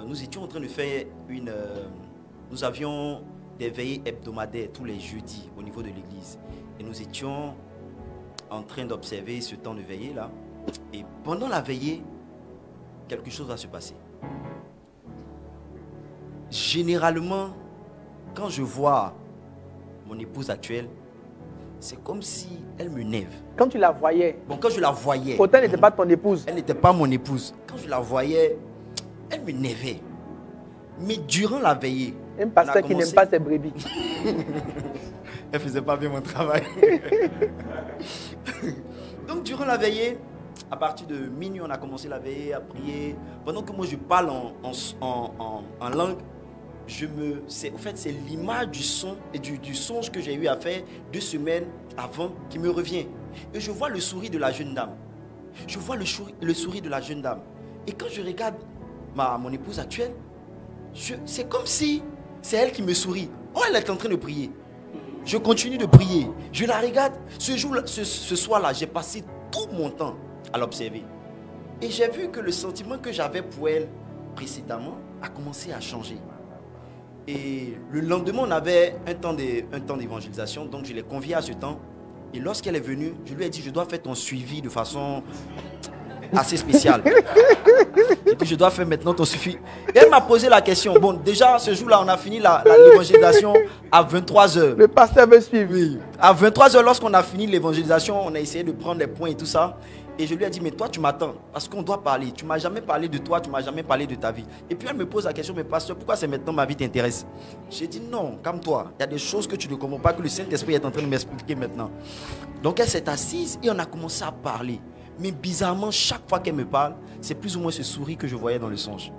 nous étions en train de faire nous avions des veillées hebdomadaires tous les jeudis au niveau de l'église. Et nous étions en train d'observer ce temps de veillée là. Et pendant la veillée, quelque chose va se passer. Généralement, quand je vois mon épouse actuelle, c'est comme si elle me nève. Quand tu la voyais? Bon, quand je la voyais. Pourtant, elle n'était pas ton épouse. Elle n'était pas mon épouse. Quand je la voyais, elle me névait. Mais durant la veillée... Un pasteur qui n'aime pas ses brebis. Elle ne faisait pas bien mon travail. Donc, durant la veillée, à partir de minuit, on a commencé la veillée, à prier. Pendant que moi, je parle en langue, c'est l'image du son et du songe que j'ai eu à faire 2 semaines avant qui me revient. Et je vois le sourire de la jeune dame. Je vois le sourire de la jeune dame. Et quand je regarde mon épouse actuelle, c'est comme si c'est elle qui me sourit. Oh, elle est en train de prier. Je continue de prier. Je la regarde. Ce soir-là, j'ai passé tout mon temps à l'observer. Et j'ai vu que le sentiment que j'avais pour elle précédemment a commencé à changer. Et le lendemain, on avait un temps d'évangélisation. Donc, je l'ai conviée à ce temps. Et lorsqu'elle est venue, je lui ai dit, je dois faire ton suivi de façon... assez spécial. Et puis je dois faire maintenant ton suffit. Et elle m'a posé la question. Bon, déjà, ce jour-là, on a fini l'évangélisation à 23h. Le pasteur veut suivre. Oui. À 23h, lorsqu'on a fini l'évangélisation, on a essayé de prendre les points et tout ça. Et je lui ai dit, mais toi, tu m'attends, parce qu'on doit parler. Tu ne m'as jamais parlé de toi, tu ne m'as jamais parlé de ta vie. Et puis elle me pose la question, mais pasteur, pourquoi c'est maintenant ma vie t'intéresse? J'ai dit, non, calme-toi. Il y a des choses que tu ne comprends pas, que le Saint-Esprit est en train de m'expliquer maintenant. Donc elle s'est assise et on a commencé à parler. Mais bizarrement, chaque fois qu'elle me parle, c'est plus ou moins ce sourire que je voyais dans le songe.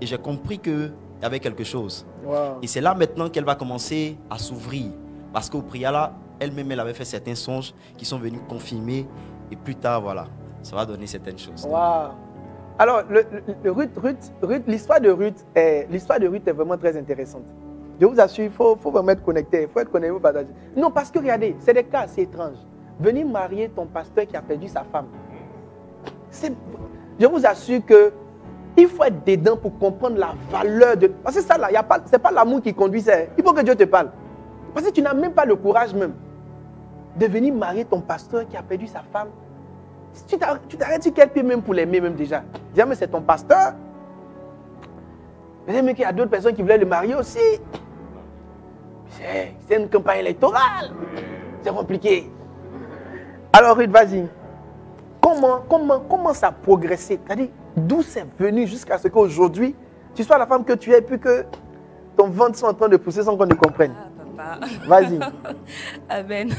Et j'ai compris qu'il y avait quelque chose. Wow. Et c'est là maintenant qu'elle va commencer à s'ouvrir. Parce qu'au Priala, elle-même, elle avait fait certains songes qui sont venus confirmer. Et plus tard, voilà, ça va donner certaines choses. Wow. Alors, l'histoire de Ruth est vraiment très intéressante. Je vous assure, il faut vraiment être connecté. Il faut être connecté au partager. Non, parce que regardez, c'est des cas assez étranges. Venir marier ton pasteur qui a perdu sa femme. Je vous assure que il faut être dedans pour comprendre la valeur de... Parce que ça, là, ce n'est pas l'amour qui conduit ça. Il faut que Dieu te parle. Parce que tu n'as même pas le courage même de venir marier ton pasteur qui a perdu sa femme. Tu t'arrêtes sur quel pied même pour l'aimer même déjà. Déjà, mais c'est ton pasteur. Peut-être qu'il y a d'autres personnes qui voulaient le marier aussi. C'est une campagne électorale. C'est compliqué. Alors Ruth, vas-y. Comment ça a progressé? C'est-à-dire, d'où c'est venu jusqu'à ce qu'aujourd'hui, tu sois la femme que tu es et puis que ton ventre soit en train de pousser sans qu'on ne comprenne. Vas-y. Amen.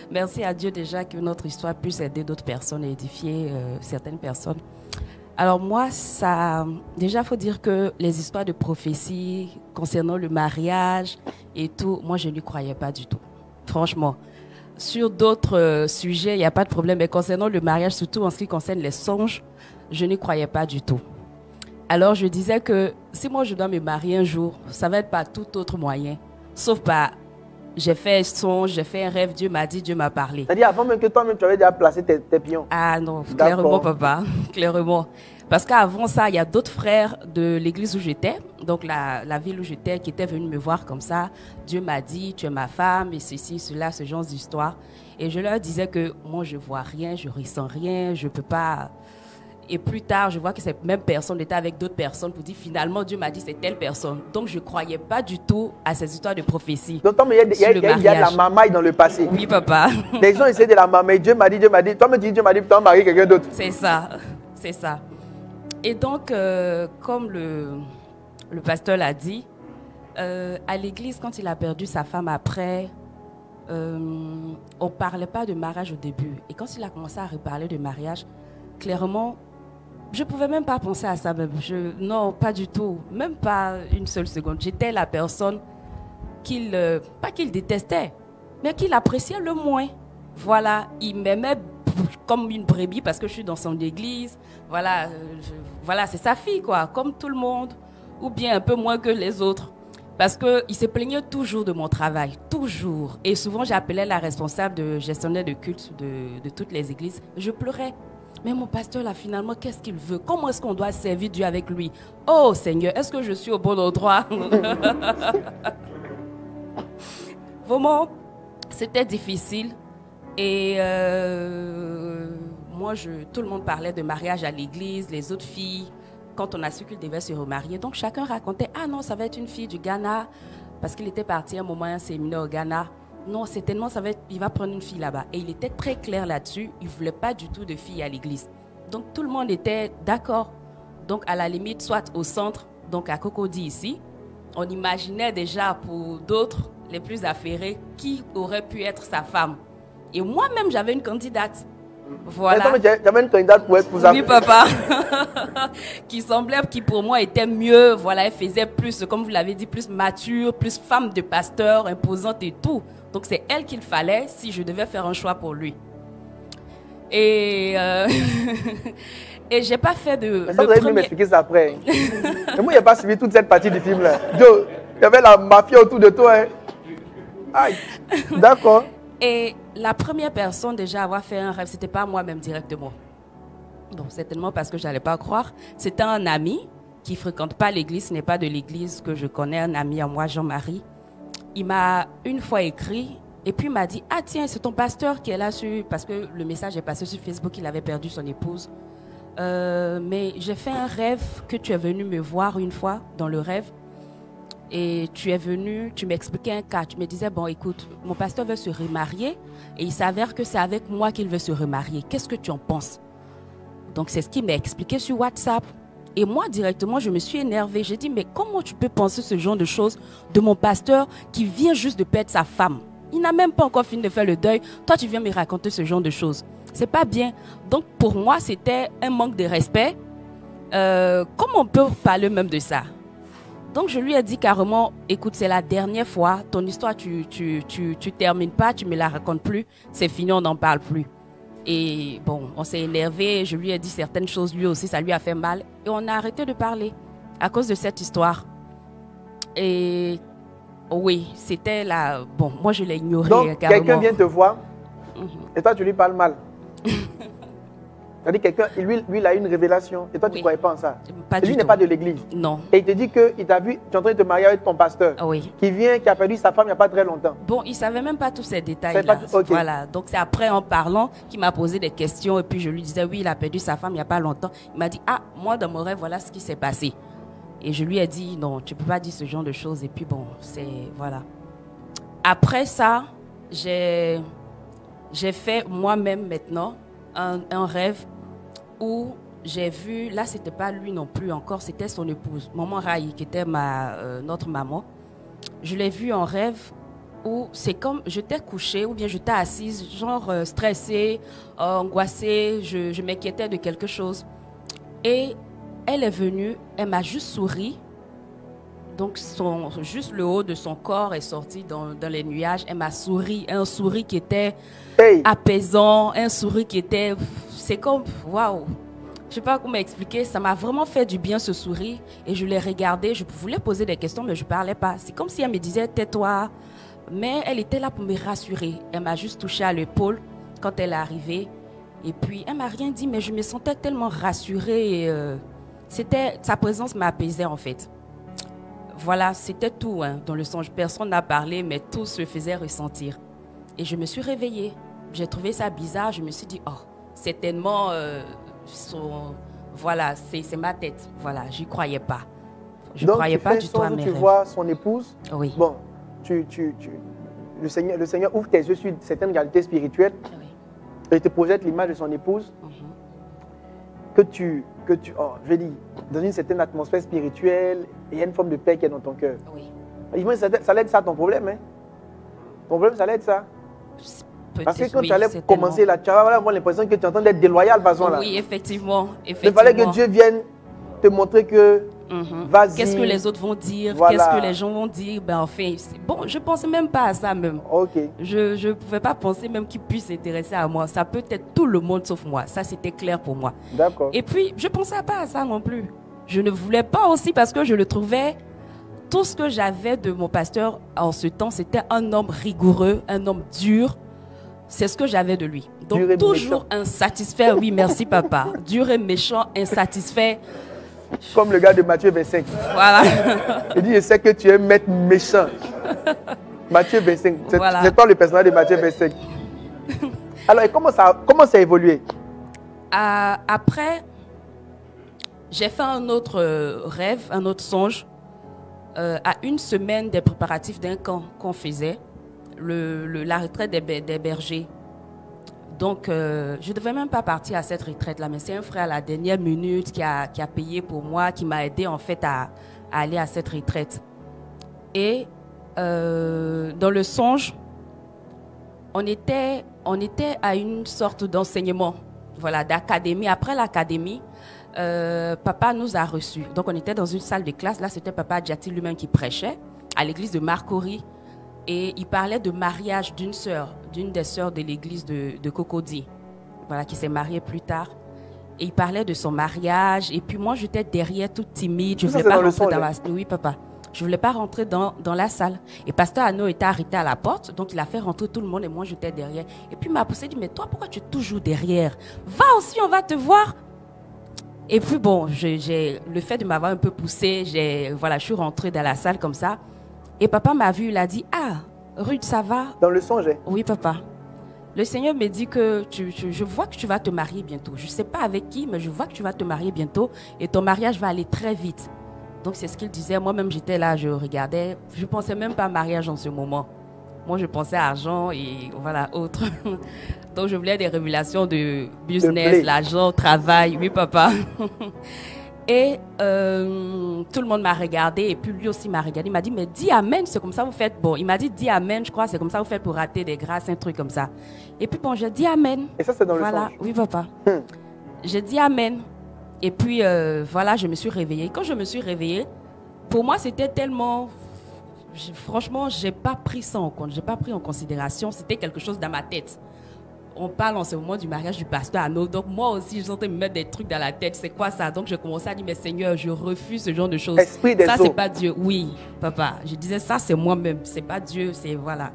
Merci à Dieu déjà que notre histoire puisse aider d'autres personnes et édifier certaines personnes. Alors moi, déjà, il faut dire que les histoires de prophétie concernant le mariage et tout, moi, je n'y croyais pas du tout. Franchement. Sur d'autres sujets, il n'y a pas de problème. Mais concernant le mariage, surtout en ce qui concerne les songes, je n'y croyais pas du tout. Alors, je disais que si moi, je dois me marier un jour, ça va être par tout autre moyen. Sauf par, j'ai fait un songe, j'ai fait un rêve, Dieu m'a dit, Dieu m'a parlé. C'est-à-dire avant même que toi-même, tu avais déjà placé tes pions. Ah non, clairement, papa, clairement. Parce qu'avant ça, il y a d'autres frères de l'église où j'étais, donc la ville où j'étais, qui étaient venus me voir comme ça. Dieu m'a dit, tu es ma femme, et ceci, cela, ce genre d'histoire. Et je leur disais que moi, je ne vois rien, je ne ressens rien, je ne peux pas... Et plus tard, je vois que cette même personne était avec d'autres personnes pour dire finalement, Dieu m'a dit c'est telle personne. Donc, je ne croyais pas du tout à ces histoires de prophétie. Donc, il y a de la mamaille dans le passé. Oui, papa. Les gens essaient de la mamaille. Dieu m'a dit. Toi, me dis Dieu m'a dit, tu vas marier quelqu'un d'autre. C'est ça, c'est ça. Et donc, comme le pasteur l'a dit, à l'église, quand il a perdu sa femme après, on ne parlait pas de mariage au début. Et quand il a commencé à reparler de mariage, clairement, je ne pouvais même pas penser à ça même. Non, pas du tout. Même pas une seule seconde. J'étais la personne pas qu'il détestait, mais qu'il appréciait le moins. Voilà, il m'aimait comme une brebis parce que je suis dans son église. Voilà, c'est sa fille, quoi, comme tout le monde. Ou bien un peu moins que les autres. Parce qu'il se plaignait toujours de mon travail, toujours. Et souvent, j'appelais la responsable de gestionnaire de culte de toutes les églises. Je pleurais. Mais mon pasteur, là, finalement, qu'est-ce qu'il veut? Comment est-ce qu'on doit servir Dieu avec lui? Oh, Seigneur, est-ce que je suis au bon endroit? Vraiment, c'était difficile. Et moi, tout le monde parlait de mariage à l'église, les autres filles, quand on a su qu'il devait se remarier. Donc, chacun racontait, ah non, ça va être une fille du Ghana, parce qu'il était parti un moment à un séminaire au Ghana. Non, certainement, il va prendre une fille là-bas. Et il était très clair là-dessus. Il ne voulait pas du tout de filles à l'église. Donc, tout le monde était d'accord. Donc, à la limite, soit au centre, donc à Cocody ici, on imaginait déjà pour d'autres, les plus affairés, qui aurait pu être sa femme. Et moi-même, j'avais une candidate. Voilà. J'avais une candidate pour être Oui, papa. qui pour moi était mieux. Voilà, elle faisait plus, comme vous l'avez dit, plus mature, plus femme de pasteur, imposante et tout. Donc, c'est elle qu'il fallait si je devais faire un choix pour lui. Et et j'ai pas fait de... Mais ça, vous allez m'expliquer ça après. Mais moi, je n'ai pas suivi toute cette partie du film-là. Il y avait la mafia autour de toi. Hein. Aïe. D'accord. Et la première personne déjà à avoir fait un rêve, ce n'était pas moi-même directement. Donc, certainement parce que je n'allais pas croire. C'était un ami qui ne fréquente pas l'église, ce n'est pas de l'église que je connais, un ami à moi, Jean-Marie. Il m'a une fois écrit et puis il m'a dit, ah tiens, c'est ton pasteur qui est là parce que le message est passé sur Facebook, il avait perdu son épouse. Mais j'ai fait un rêve que tu es venu me voir une fois dans le rêve. Et tu es venu, tu m'expliquais un cas. Tu me disais, bon, écoute, mon pasteur veut se remarier et il s'avère que c'est avec moi qu'il veut se remarier. Qu'est-ce que tu en penses? Donc, c'est ce qu'il m'a expliqué sur WhatsApp. Et moi, directement, je me suis énervée. J'ai dit, mais comment tu peux penser ce genre de choses de mon pasteur qui vient juste de perdre sa femme? Il n'a même pas encore fini de faire le deuil. Toi, tu viens me raconter ce genre de choses. C'est pas bien. Donc, pour moi, c'était un manque de respect. Comment on peut parler même de ça? Donc, je lui ai dit carrément, écoute, c'est la dernière fois, ton histoire, tu termines pas, tu me la racontes plus, c'est fini, on n'en parle plus. Et bon, on s'est énervé, je lui ai dit certaines choses, lui aussi, ça lui a fait mal. Et on a arrêté de parler à cause de cette histoire. Et oui, c'était là, bon, moi je l'ai ignoré. Donc, carrément. quelqu'un vient te voir et toi, tu lui parles mal. C'est-à-dire quelqu'un, lui, il a une révélation et toi, tu ne croyais pas en ça. Pas et lui du n'est tout. pas de l'église. Non. Et il te dit qu'il t'a vu, tu es en train de te marier avec ton pasteur. Oui. Qui vient, qui a perdu sa femme il n'y a pas très longtemps. Bon, il ne savait même pas tous ces détails-là. Savait pas tout- ok. Voilà. Donc, c'est après, en parlant, qu'il m'a posé des questions. Et puis, je lui disais, oui, il a perdu sa femme il n'y a pas longtemps. Il m'a dit, ah, moi, dans mon rêve, voilà ce qui s'est passé. Et je lui ai dit, non, tu ne peux pas dire ce genre de choses. Et puis, bon, c'est... Voilà. Après ça, j'ai fait moi-même maintenant un rêve où j'ai vu, là c'était pas lui non plus encore, c'était son épouse, maman Raï, qui était notre maman. Je l'ai vue en rêve où c'est comme j'étais couchée ou bien j'étais assise, genre stressée, angoissée, je m'inquiétais de quelque chose. Et elle est venue, elle m'a juste souri. Donc juste le haut de son corps est sorti dans les nuages. Elle m'a souri, un sourire qui était apaisant, un sourire qui était... C'est comme, waouh, je ne sais pas comment expliquer, ça m'a vraiment fait du bien ce sourire. Et je l'ai regardé, je voulais poser des questions, mais je ne parlais pas. C'est comme si elle me disait, tais-toi. Mais elle était là pour me rassurer. Elle m'a juste touché à l'épaule quand elle est arrivée. Et puis, elle ne m'a rien dit, mais je me sentais tellement rassurée. Et, sa présence m'apaisait en fait. Voilà, c'était tout hein, dans le songe. Personne n'a parlé, mais tout se faisait ressentir. Et je me suis réveillée. J'ai trouvé ça bizarre. Je me suis dit, oh, certainement, voilà, c'est ma tête. Voilà, je n'y croyais pas. Je ne croyais pas du tout à mes rêves. Tu vois son épouse. Oui. Bon, le Seigneur ouvre tes yeux sur certaines réalités spirituelles. Oui. Et te projette l'image de son épouse. Que tu je vais dire, dans une certaine atmosphère spirituelle, il y a une forme de paix qui est dans ton cœur. Oui. Ça l'aide ça ton problème, hein? Ton problème, ça l'aide ça? Parce que quand tu allais commencer là, tu vas avoir l'impression que tu es en train d'être déloyal, façon là. Oui, effectivement. Il fallait que Dieu vienne te montrer que vas-y. Qu'est-ce que les autres vont dire? Voilà. Qu'est-ce que les gens vont dire? Ben enfin, bon, je ne pensais même pas à ça même. Ok. Je ne pouvais pas penser même qu'ils puissent s'intéresser à moi. Ça peut être tout le monde sauf moi. Ça, c'était clair pour moi. D'accord. Et puis, je ne pensais pas à ça non plus. Je ne voulais pas aussi parce que je le trouvais... Tout ce que j'avais de mon pasteur en ce temps, c'était un homme rigoureux, un homme dur. C'est ce que j'avais de lui. Donc, toujours insatisfait. Oui, merci papa. Dur et méchant, insatisfait. Comme le gars de Matthieu 25. Voilà. Il dit, je sais que tu es maître méchant. Matthieu 25. C'est toi le personnage de Matthieu 25. Alors, et comment ça a évolué? Après, j'ai fait un autre rêve, un autre songe. À une semaine des préparatifs d'un camp qu'on faisait, la retraite des bergers. Donc, je ne devais même pas partir à cette retraite-là, mais c'est un frère à la dernière minute qui a payé pour moi, qui m'a aidé en fait à aller à cette retraite. Et dans le songe, on était à une sorte d'enseignement, voilà, d'académie. Après l'académie, papa nous a reçus. Donc, on était dans une salle de classe. Là, c'était papa Djati lui-même qui prêchait à l'église de Marcory. Et il parlait de mariage d'une des sœurs de l'église de Cocody, voilà, qui s'est mariée plus tard. Et il parlait de son mariage. Et puis moi, j'étais derrière, toute timide. Je ne voulais pas rentrer dans la salle. Oui, papa. Je ne voulais pas rentrer dans la salle. Et pasteur Anno était arrêté à la porte. Donc, il a fait rentrer tout le monde et moi, j'étais derrière. Et puis, il m'a poussé, il dit, mais toi, pourquoi tu es toujours derrière? Va aussi, on va te voir. Et puis bon, le fait de m'avoir un peu poussé, voilà, je suis rentrée dans la salle comme ça. Et papa m'a vu, il a dit, ah, Ruth, ça va? Dans le songe? Oui, papa. Le Seigneur me dit que je vois que tu vas te marier bientôt. Je ne sais pas avec qui, mais je vois que tu vas te marier bientôt et ton mariage va aller très vite. Donc c'est ce qu'il disait. Moi-même, j'étais là, je regardais. Je ne pensais même pas à mariage en ce moment. Moi, je pensais à argent et voilà, autre. Donc je voulais des révélations de business, l'argent, travail. Oui, papa. Et tout le monde m'a regardé et puis lui aussi m'a regardé. Il m'a dit, mais dis amen, c'est comme ça vous faites. Bon, il m'a dit, dis amen, je crois, c'est comme ça vous faites pour rater des grâces, un truc comme ça. Et puis bon, j'ai dit amen. Et ça, c'est dans le voilà. songe? Oui, papa. J'ai dit amen. Et puis voilà, je me suis réveillée. Quand je me suis réveillée, pour moi, c'était tellement... Franchement, je n'ai pas pris ça en compte. Je n'ai pas pris en considération. C'était quelque chose dans ma tête. On parle en ce moment du mariage du pasteur Arnaud. Donc moi aussi, je sentais me mettre des trucs dans la tête. C'est quoi ça? Donc je commençais à dire, mais Seigneur, je refuse ce genre de choses. Esprit des ça, eaux. c'est pas Dieu. Oui, papa. Je disais, ça, c'est moi-même. C'est pas Dieu, c'est voilà.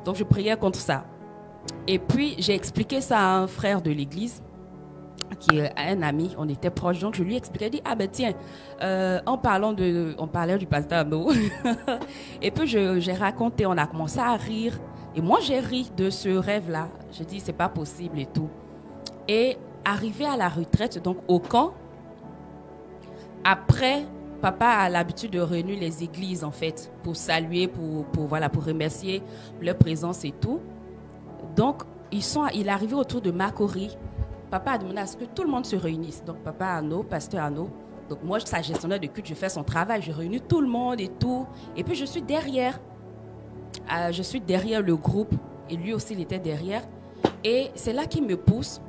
Donc je priais contre ça. Et puis, j'ai expliqué ça à un frère de l'église, qui est un ami. On était proches. Donc je lui expliquais, dit, ah ben tiens, on parlait du pasteur Arnaud. Et puis j'ai raconté, on a commencé à rire. Et moi, j'ai ri de ce rêve-là. J'ai dit, c'est pas possible et tout. Et arrivé à la retraite, donc au camp, après, papa a l'habitude de réunir les églises, en fait, pour saluer, pour remercier leur présence et tout. Donc, il est arrivé autour de Makori. Papa a demandé à ce que tout le monde se réunisse. Donc, papa Arnaud, pasteur Arnaud. Donc, moi, sa gestionnaire de culte, je fais son travail. Je réunis tout le monde et tout. Et puis, je suis derrière. Le groupe et lui aussi il était derrière et c'est là qu'il me pousse.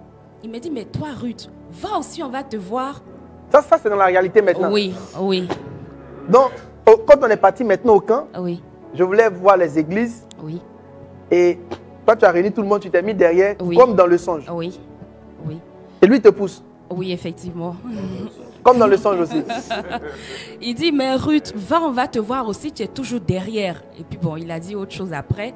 Il me dit, mais toi Ruth, va aussi, on va te voir. Ça c'est dans la réalité maintenant. Oui. Donc quand on est parti maintenant au camp, oui, je voulais voir les églises. Oui. Et toi tu as réuni tout le monde, tu t'es mis derrière, oui, comme dans le songe. Oui. Et lui il te pousse. Oui, effectivement. Comme dans le songe aussi. Il dit, mais Ruth, va, on va te voir aussi, tu es toujours derrière. Et puis bon, il a dit autre chose après.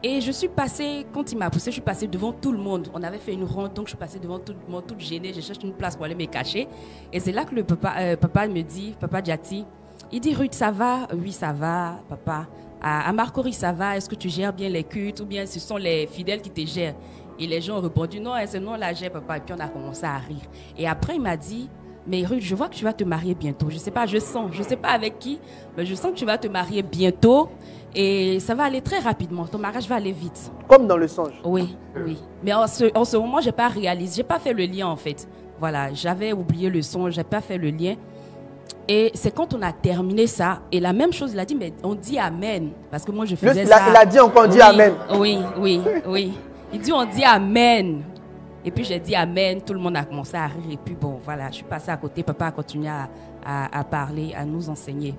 Et je suis passée, quand il m'a poussée, je suis passée devant tout le monde. On avait fait une ronde, donc je suis passée devant tout le monde, toute gênée. Je cherche une place pour aller me cacher. Et c'est là que le papa me dit, papa Djati, il dit, Ruth, ça va? Oui, ça va, papa. À Marcory, ça va? Est-ce que tu gères bien les cultes ou bien ce sont les fidèles qui te gèrent? Et les gens ont répondu, non, c'est non, la gère, papa. Et puis on a commencé à rire. Et après, il m'a dit, mais Ruth, je vois que tu vas te marier bientôt. Je sais pas, je sais pas avec qui, mais je sens que tu vas te marier bientôt. Et ça va aller très rapidement. Ton mariage va aller vite. Comme dans le songe. Oui. Mais en ce moment, j'ai pas réalisé, j'ai pas fait le lien en fait. Voilà, j'avais oublié le songe, j'ai pas fait le lien. Et c'est quand on a terminé ça, et la même chose, il a dit, mais on dit Amen. Parce que moi, je faisais ça. Il a dit encore, on dit Amen. Oui. Il dit, on dit Amen. Et puis, j'ai dit Amen. Tout le monde a commencé à rire. Et puis, bon, voilà, je suis passée à côté. Papa a continué à parler, à nous enseigner.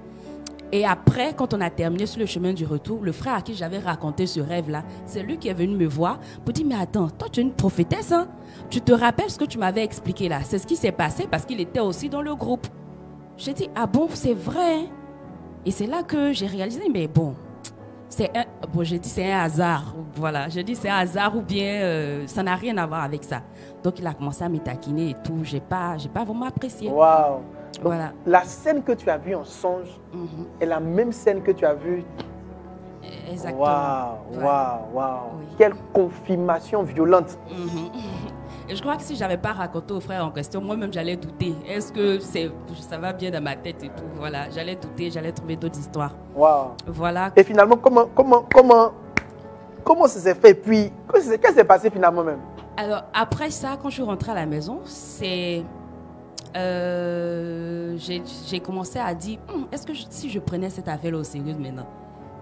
Et après, quand on a terminé sur le chemin du retour, le frère à qui j'avais raconté ce rêve-là, c'est lui qui est venu me voir pour dire, mais attends, toi, tu es une prophétesse, hein? Tu te rappelles ce que tu m'avais expliqué là? C'est ce qui s'est passé parce qu'il était aussi dans le groupe. J'ai dit, ah bon, c'est vrai? Et c'est là que j'ai réalisé, mais bon, j'ai dit c'est un hasard. Voilà, j'ai dit c'est un hasard ou bien ça n'a rien à voir avec ça. Donc il a commencé à me taquiner et tout. J'ai pas vraiment apprécié. Waouh. Voilà. La scène que tu as vue en songe est la même scène que tu as vue. Exactement. Waouh. Oui. Quelle confirmation violente. Et je crois que si j'avais pas raconté au frère en question, moi-même j'allais douter. Est-ce que ça va bien dans ma tête et tout? Voilà, j'allais douter, j'allais trouver d'autres histoires. Waouh. Voilà. Et finalement, comment ça s'est fait? Puis, qu'est-ce qui s'est passé finalement même? Alors, après ça, quand je suis rentrée à la maison, j'ai commencé à dire, est-ce que si je prenais cette affaire au sérieux maintenant?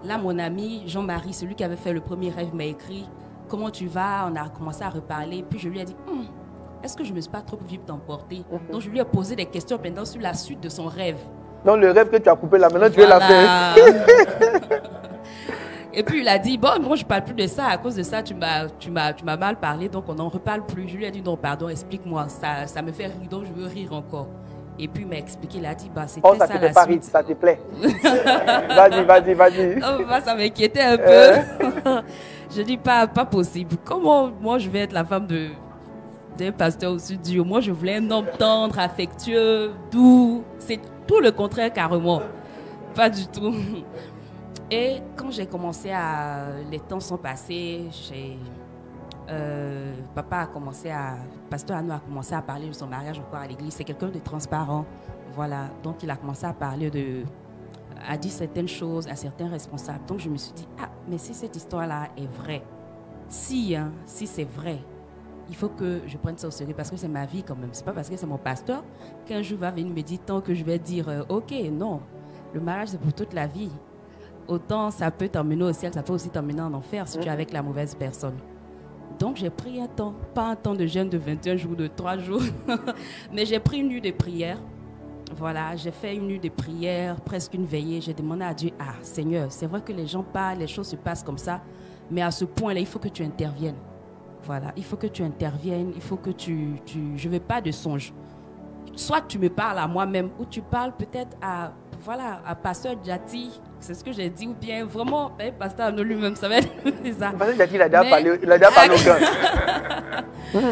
Là, mon ami Jean-Marie, celui qui avait fait le premier rêve, m'a écrit, comment tu vas? On a commencé à reparler. Puis je lui ai dit, est-ce que je ne me suis pas trop vite emportée? Donc je lui ai posé des questions pendant sur la suite de son rêve. Donc le rêve que tu as coupé là, maintenant tu veux la faire. Et puis il a dit, bon, moi je ne parle plus de ça, à cause de ça tu m'as mal parlé, donc on n'en reparle plus. Je lui ai dit, non, pardon, explique-moi, ça me fait rire, donc je veux rire encore. Et puis il m'a expliqué, il a dit, bah c'était ça la pas suite. Ça te plaît? Vas-y. Oh, ça m'inquiétait un peu. Je dis, pas possible. Comment moi je vais être la femme d'un pasteur au studio? Moi je voulais un homme tendre, affectueux, doux. C'est tout le contraire carrément. Pas du tout. Et quand j'ai commencé les temps sont passés, Pasteur Arnaud a commencé à parler de son mariage encore à l'église. C'est quelqu'un de transparent. Voilà. Donc, il a commencé à parler a dit certaines choses à certains responsables. Donc, je me suis dit, mais si cette histoire-là est vraie, si c'est vrai, il faut que je prenne ça au sérieux parce que c'est ma vie quand même. C'est pas parce que c'est mon pasteur qu'un jour va venir me dire tant que je vais dire, ok, non, le mariage c'est pour toute la vie. Autant ça peut t'emmener au ciel, ça peut aussi t'emmener en enfer si tu es avec la mauvaise personne. Donc j'ai pris un temps, pas un temps de jeûne de 21 jours, de 3 jours, mais j'ai pris une nuit de prière. Voilà, j'ai fait une nuit de prière, presque une veillée. J'ai demandé à Dieu, Seigneur, c'est vrai que les gens parlent, les choses se passent comme ça, mais à ce point-là, il faut que tu interviennes. Voilà, il faut que tu interviennes, il faut que je ne veux pas de songe. Soit tu me parles à moi-même, ou tu parles peut-être à Pasteur Djati, c'est ce que j'ai dit, ou bien vraiment, Pasteur Arnaud lui-même, ça va être ça. Pasteur Djati, il a déjà parlé au cœur.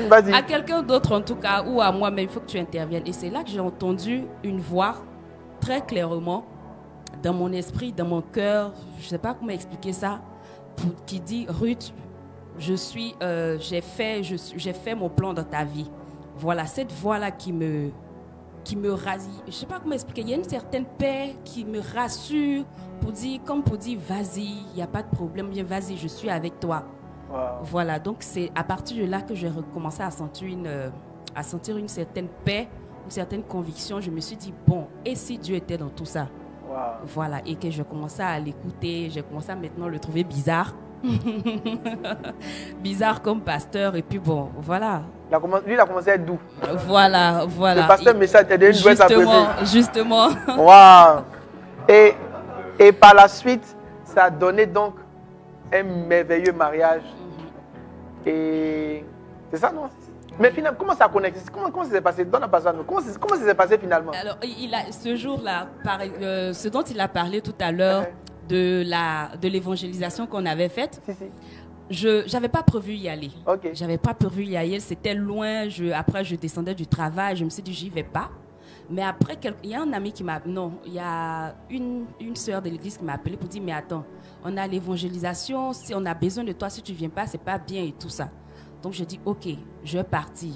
Vas-y. À quelqu'un d'autre en tout cas, ou à moi-même, il faut que tu interviennes. Et c'est là que j'ai entendu une voix très clairement, dans mon esprit, dans mon cœur, je ne sais pas comment expliquer ça, qui dit, Ruth, j'ai fait mon plan dans ta vie. Voilà, cette voix-là qui me rassure. Je ne sais pas comment expliquer. Il y a une certaine paix qui me rassure pour dire, vas-y, il n'y a pas de problème, viens, vas-y, je suis avec toi. Wow. Voilà, donc c'est à partir de là que j'ai recommencé à sentir une certaine paix, une certaine conviction. Je me suis dit, bon, et si Dieu était dans tout ça? Wow. Voilà, et que je commençais à l'écouter, j'ai commencé à maintenant le trouver bizarre. Bizarre comme pasteur, et puis bon, voilà. Lui, il a commencé à être doux. Voilà. Le pasteur Message était une douette à Justement. Waouh. Et par la suite, ça a donné donc un merveilleux mariage. Et c'est ça, non? Mais finalement, comment ça connecte? Comment ça s'est passé? Donne la passage. Comment ça s'est passé finalement? Alors, ce jour-là, ce dont il a parlé tout à l'heure, de l'évangélisation qu'on avait faite, je n'avais pas prévu y aller. Okay. J'avais pas prévu y aller, c'était loin. Après, je descendais du travail, je me suis dit, j'y vais pas. Mais après, il y a un ami qui m'a... Non, il y a une sœur de l'église qui m'a appelé pour dire, mais attends, on a l'évangélisation, si on a besoin de toi, si tu ne viens pas, c'est pas bien et tout ça. Donc, je dis, ok, je vais partir.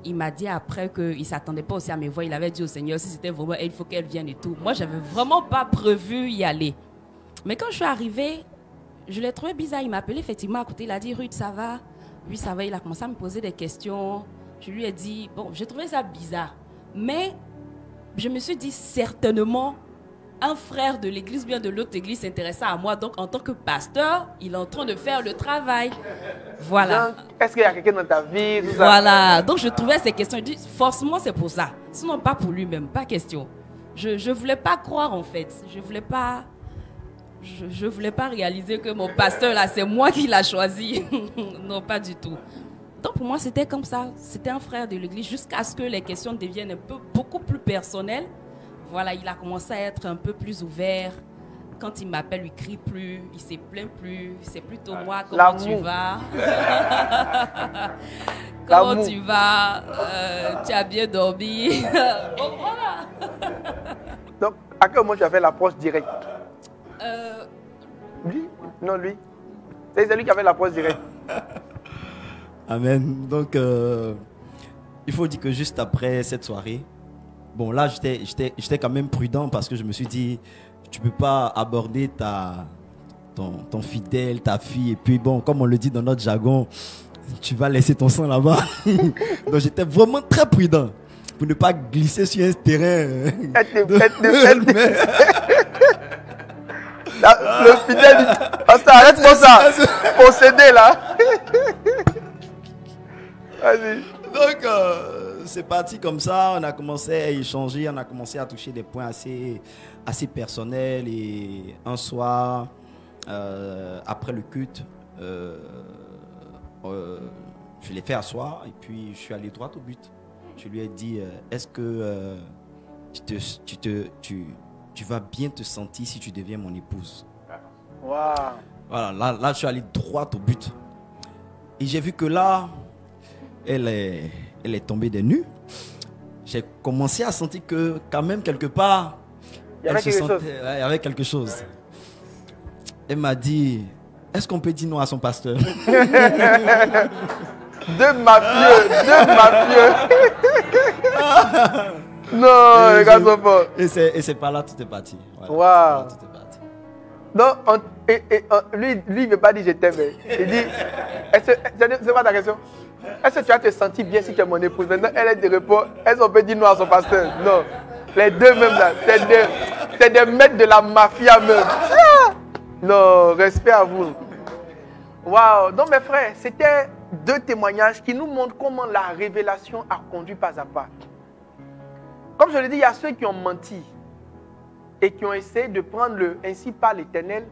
Il m'a dit après qu'il ne s'attendait pas aussi à me voir. Il avait dit au Seigneur, si c'était vraiment elle, il faut qu'elle vienne et tout. Moi, je n'avais vraiment pas prévu y aller. Mais quand je suis arrivée, je l'ai trouvé bizarre. Il m'a appelé effectivement à côté. Il a dit, Ruth, ça va? Oui, ça va. Il a commencé à me poser des questions. Je lui ai dit, bon, j'ai trouvé ça bizarre. Mais je me suis dit, certainement, un frère de l'église, bien de l'autre église, s'intéressait à moi. Donc, en tant que pasteur, il est en train de faire le travail. Voilà. Est-ce qu'il y a quelqu'un dans ta vie? Tout ça? Voilà. Donc, je trouvais ces questions. Je dis, forcément, c'est pour ça. Sinon, pas pour lui-même. Pas question. Je ne voulais pas croire, en fait. Je voulais pas réaliser que mon pasteur, là, c'est moi qui l'a choisi. Non, pas du tout. Donc, pour moi, c'était comme ça. C'était un frère de l'église jusqu'à ce que les questions deviennent beaucoup plus personnelles. Voilà, il a commencé à être un peu plus ouvert. Quand il m'appelle, il ne crie plus, il ne se plaint plus. C'est plutôt moi, comment tu vas? Comment tu vas? Tu as bien dormi? Bon, voilà. Donc, à quel moment tu as fait l'approche directe? Lui? Non, lui. C'est lui qui a fait l'approche directe. Amen. Donc, il faut dire que juste après cette soirée, bon, là, j'étais quand même prudent parce que je me suis dit, tu ne peux pas aborder ton fidèle, ta fille, et puis bon, comme on le dit dans notre jargon, tu vas laisser ton sang là-bas. Donc, j'étais vraiment très prudent pour ne pas glisser sur un terrain. Le fidèle, ça arrête comme ça, possédé là. Vas-y. Donc, c'est parti comme ça, on a commencé à échanger, on a commencé à toucher des points assez personnels. Et un soir, après le culte, je l'ai fait asseoir et puis je suis allé droit au but. Je lui ai dit, est-ce que tu vas bien te sentir si tu deviens mon épouse? Wow. Voilà, là, je suis allé droit au but. Et j'ai vu que là, elle est tombée des nues. J'ai commencé à sentir que quand même quelque part, il y avait quelque chose. Ouais, il y avait quelque chose. Elle m'a dit, Est-ce qu'on peut dire non à son pasteur? Deux mafieux. Non, les gars sont forts. Et c'est par là tout est parti. Ouais, Wow. tout est parti. Non, lui, il ne veut pas dire je t'aime. Il dit, c'est pas ta question. Est-ce que tu vas te sentir bien si tu es mon épouse? Maintenant, elle te répond, est-ce qu'on peut dire non à son pasteur? Non. Les deux même là, c'est des maîtres de la mafia même. Non, respect à vous. Waouh. Donc mes frères, c'était deux témoignages qui nous montrent comment la révélation a conduit pas à pas. Comme je l'ai dit, il y a ceux qui ont menti et qui ont essayé de prendre le ainsi par l'Éternel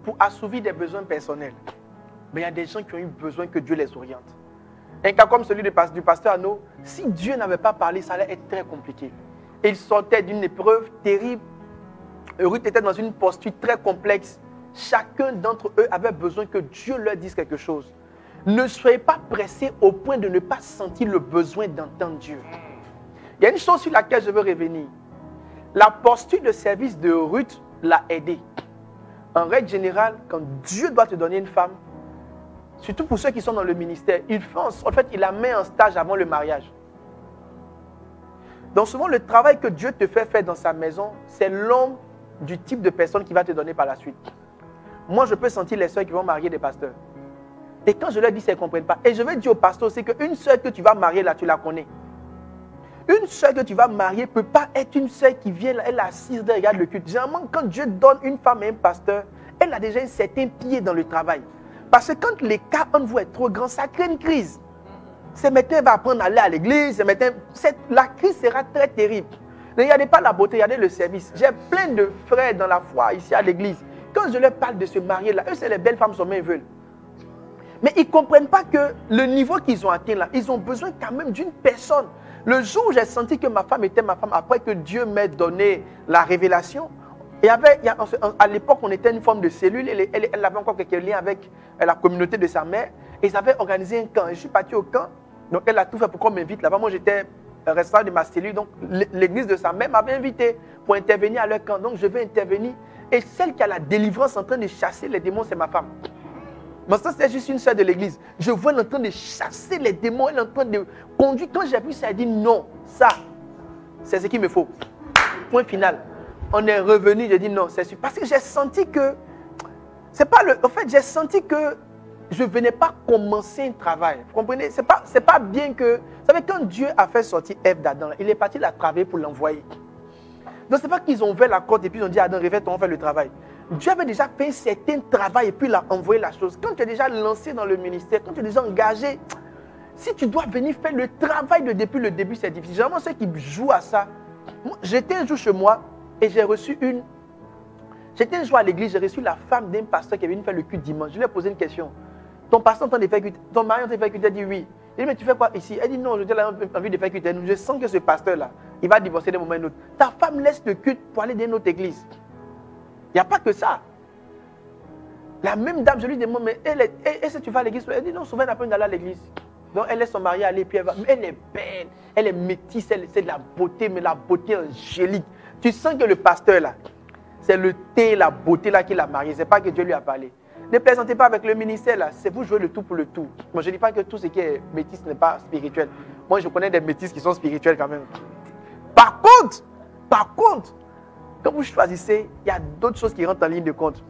pour assouvir des besoins personnels. Mais il y a des gens qui ont eu besoin que Dieu les oriente. Un cas comme celui du pasteur Arnaud, si Dieu n'avait pas parlé, ça allait être très compliqué. Et il sortait d'une épreuve terrible. Ruth était dans une posture très complexe. Chacun d'entre eux avait besoin que Dieu leur dise quelque chose. Ne soyez pas pressés au point de ne pas sentir le besoin d'entendre Dieu. Il y a une chose sur laquelle je veux revenir. La posture de service de Ruth l'a aidé. En règle générale, quand Dieu doit te donner une femme, surtout pour ceux qui sont dans le ministère, il la met en stage avant le mariage. Donc souvent, le travail que Dieu te fait faire dans sa maison, c'est l'homme du type de personne qu'il va te donner par la suite. Moi, je peux sentir les soeurs qui vont marier des pasteurs. Et quand je leur dis, elles ne comprennent pas. Et je vais dire au pasteur aussi qu'une soeur que tu vas marier là, tu la connais. Une soeur que tu vas marier ne peut pas être une soeur qui vient là, elle est assise, elle regarde le culte. Généralement, quand Dieu donne une femme à un pasteur, elle a déjà un certain pied dans le travail. Parce que quand l'écart entre vous est trop grand, ça crée une crise. Ce matin, elle va apprendre à aller à l'église. Ce matin, la crise sera très terrible. Ne regardez pas la beauté, regardez le service. J'ai plein de frères dans la foi ici à l'église. Quand je leur parle de se marier là, eux, c'est les belles femmes seulement ils veulent. Mais ils ne comprennent pas que le niveau qu'ils ont atteint là, ils ont besoin quand même d'une personne. Le jour où j'ai senti que ma femme était ma femme, après que Dieu m'ait donné la révélation, à l'époque, on était une forme de cellule. Elle avait encore quelques liens avec la communauté de sa mère. Et ils avaient organisé un camp. Et je suis parti au camp. Donc, elle a tout fait pour qu'on m'invite là-bas. Moi, j'étais responsable de ma cellule. Donc, l'église de sa mère m'avait invité pour intervenir à leur camp. Donc, je vais intervenir. Et celle qui a la délivrance en train de chasser les démons, c'est ma femme. Mais ça, c'était juste une sœur de l'église. Je vois elle en train de chasser les démons. Elle est en train de conduire. Quand j'ai vu ça, elle dit non, ça, c'est ce qu'il me faut. Point final. On est revenu, j'ai dit non, c'est sûr. Parce que j'ai senti que, j'ai senti que je ne venais pas commencer un travail. Vous comprenez? C'est pas bien que, vous savez, quand Dieu a fait sortir Ève d'Adam, il est parti la travailler pour l'envoyer. Donc, ce n'est pas qu'ils ont ouvert la corde et puis ils ont dit, Adam, réveille-toi, on fait le travail. Dieu avait déjà fait un certain travail et puis il a envoyé la chose. Quand tu es déjà lancé dans le ministère, quand tu es déjà engagé, si tu dois venir faire le travail depuis le début, c'est difficile. Généralement, ceux qui jouent à ça, j'étais un jour chez moi, et j'étais un jour à l'église, j'ai reçu la femme d'un pasteur qui est venu faire le culte dimanche. Je lui ai posé une question. Ton pasteur entend de faire culte, ton mari entend de faire culte? Elle dit oui. Il dit, mais tu fais quoi ici? Elle dit non, j'ai envie de faire culte. Je sens que ce pasteur-là, il va divorcer d'un moment à un autre. Ta femme laisse le culte pour aller dans une autre église. Il n'y a pas que ça. La même dame, je lui demande, mais est-ce que tu vas à l'église? Elle dit non, souvent elle n'a pas d'aller à l'église. Donc elle laisse son mari aller, puis elle va. Mais elle est belle, elle est métisse, c'est de la beauté, mais la beauté angélique. Tu sens que le pasteur là, c'est le thé, la beauté là qu'il a marié. Ce n'est pas que Dieu lui a parlé. Ne plaisantez pas avec le ministère là, c'est vous jouer le tout pour le tout. Moi je ne dis pas que tout ce qui est métis n'est pas spirituel. Moi je connais des métis qui sont spirituels quand même. Par contre, quand vous choisissez, il y a d'autres choses qui rentrent en ligne de compte.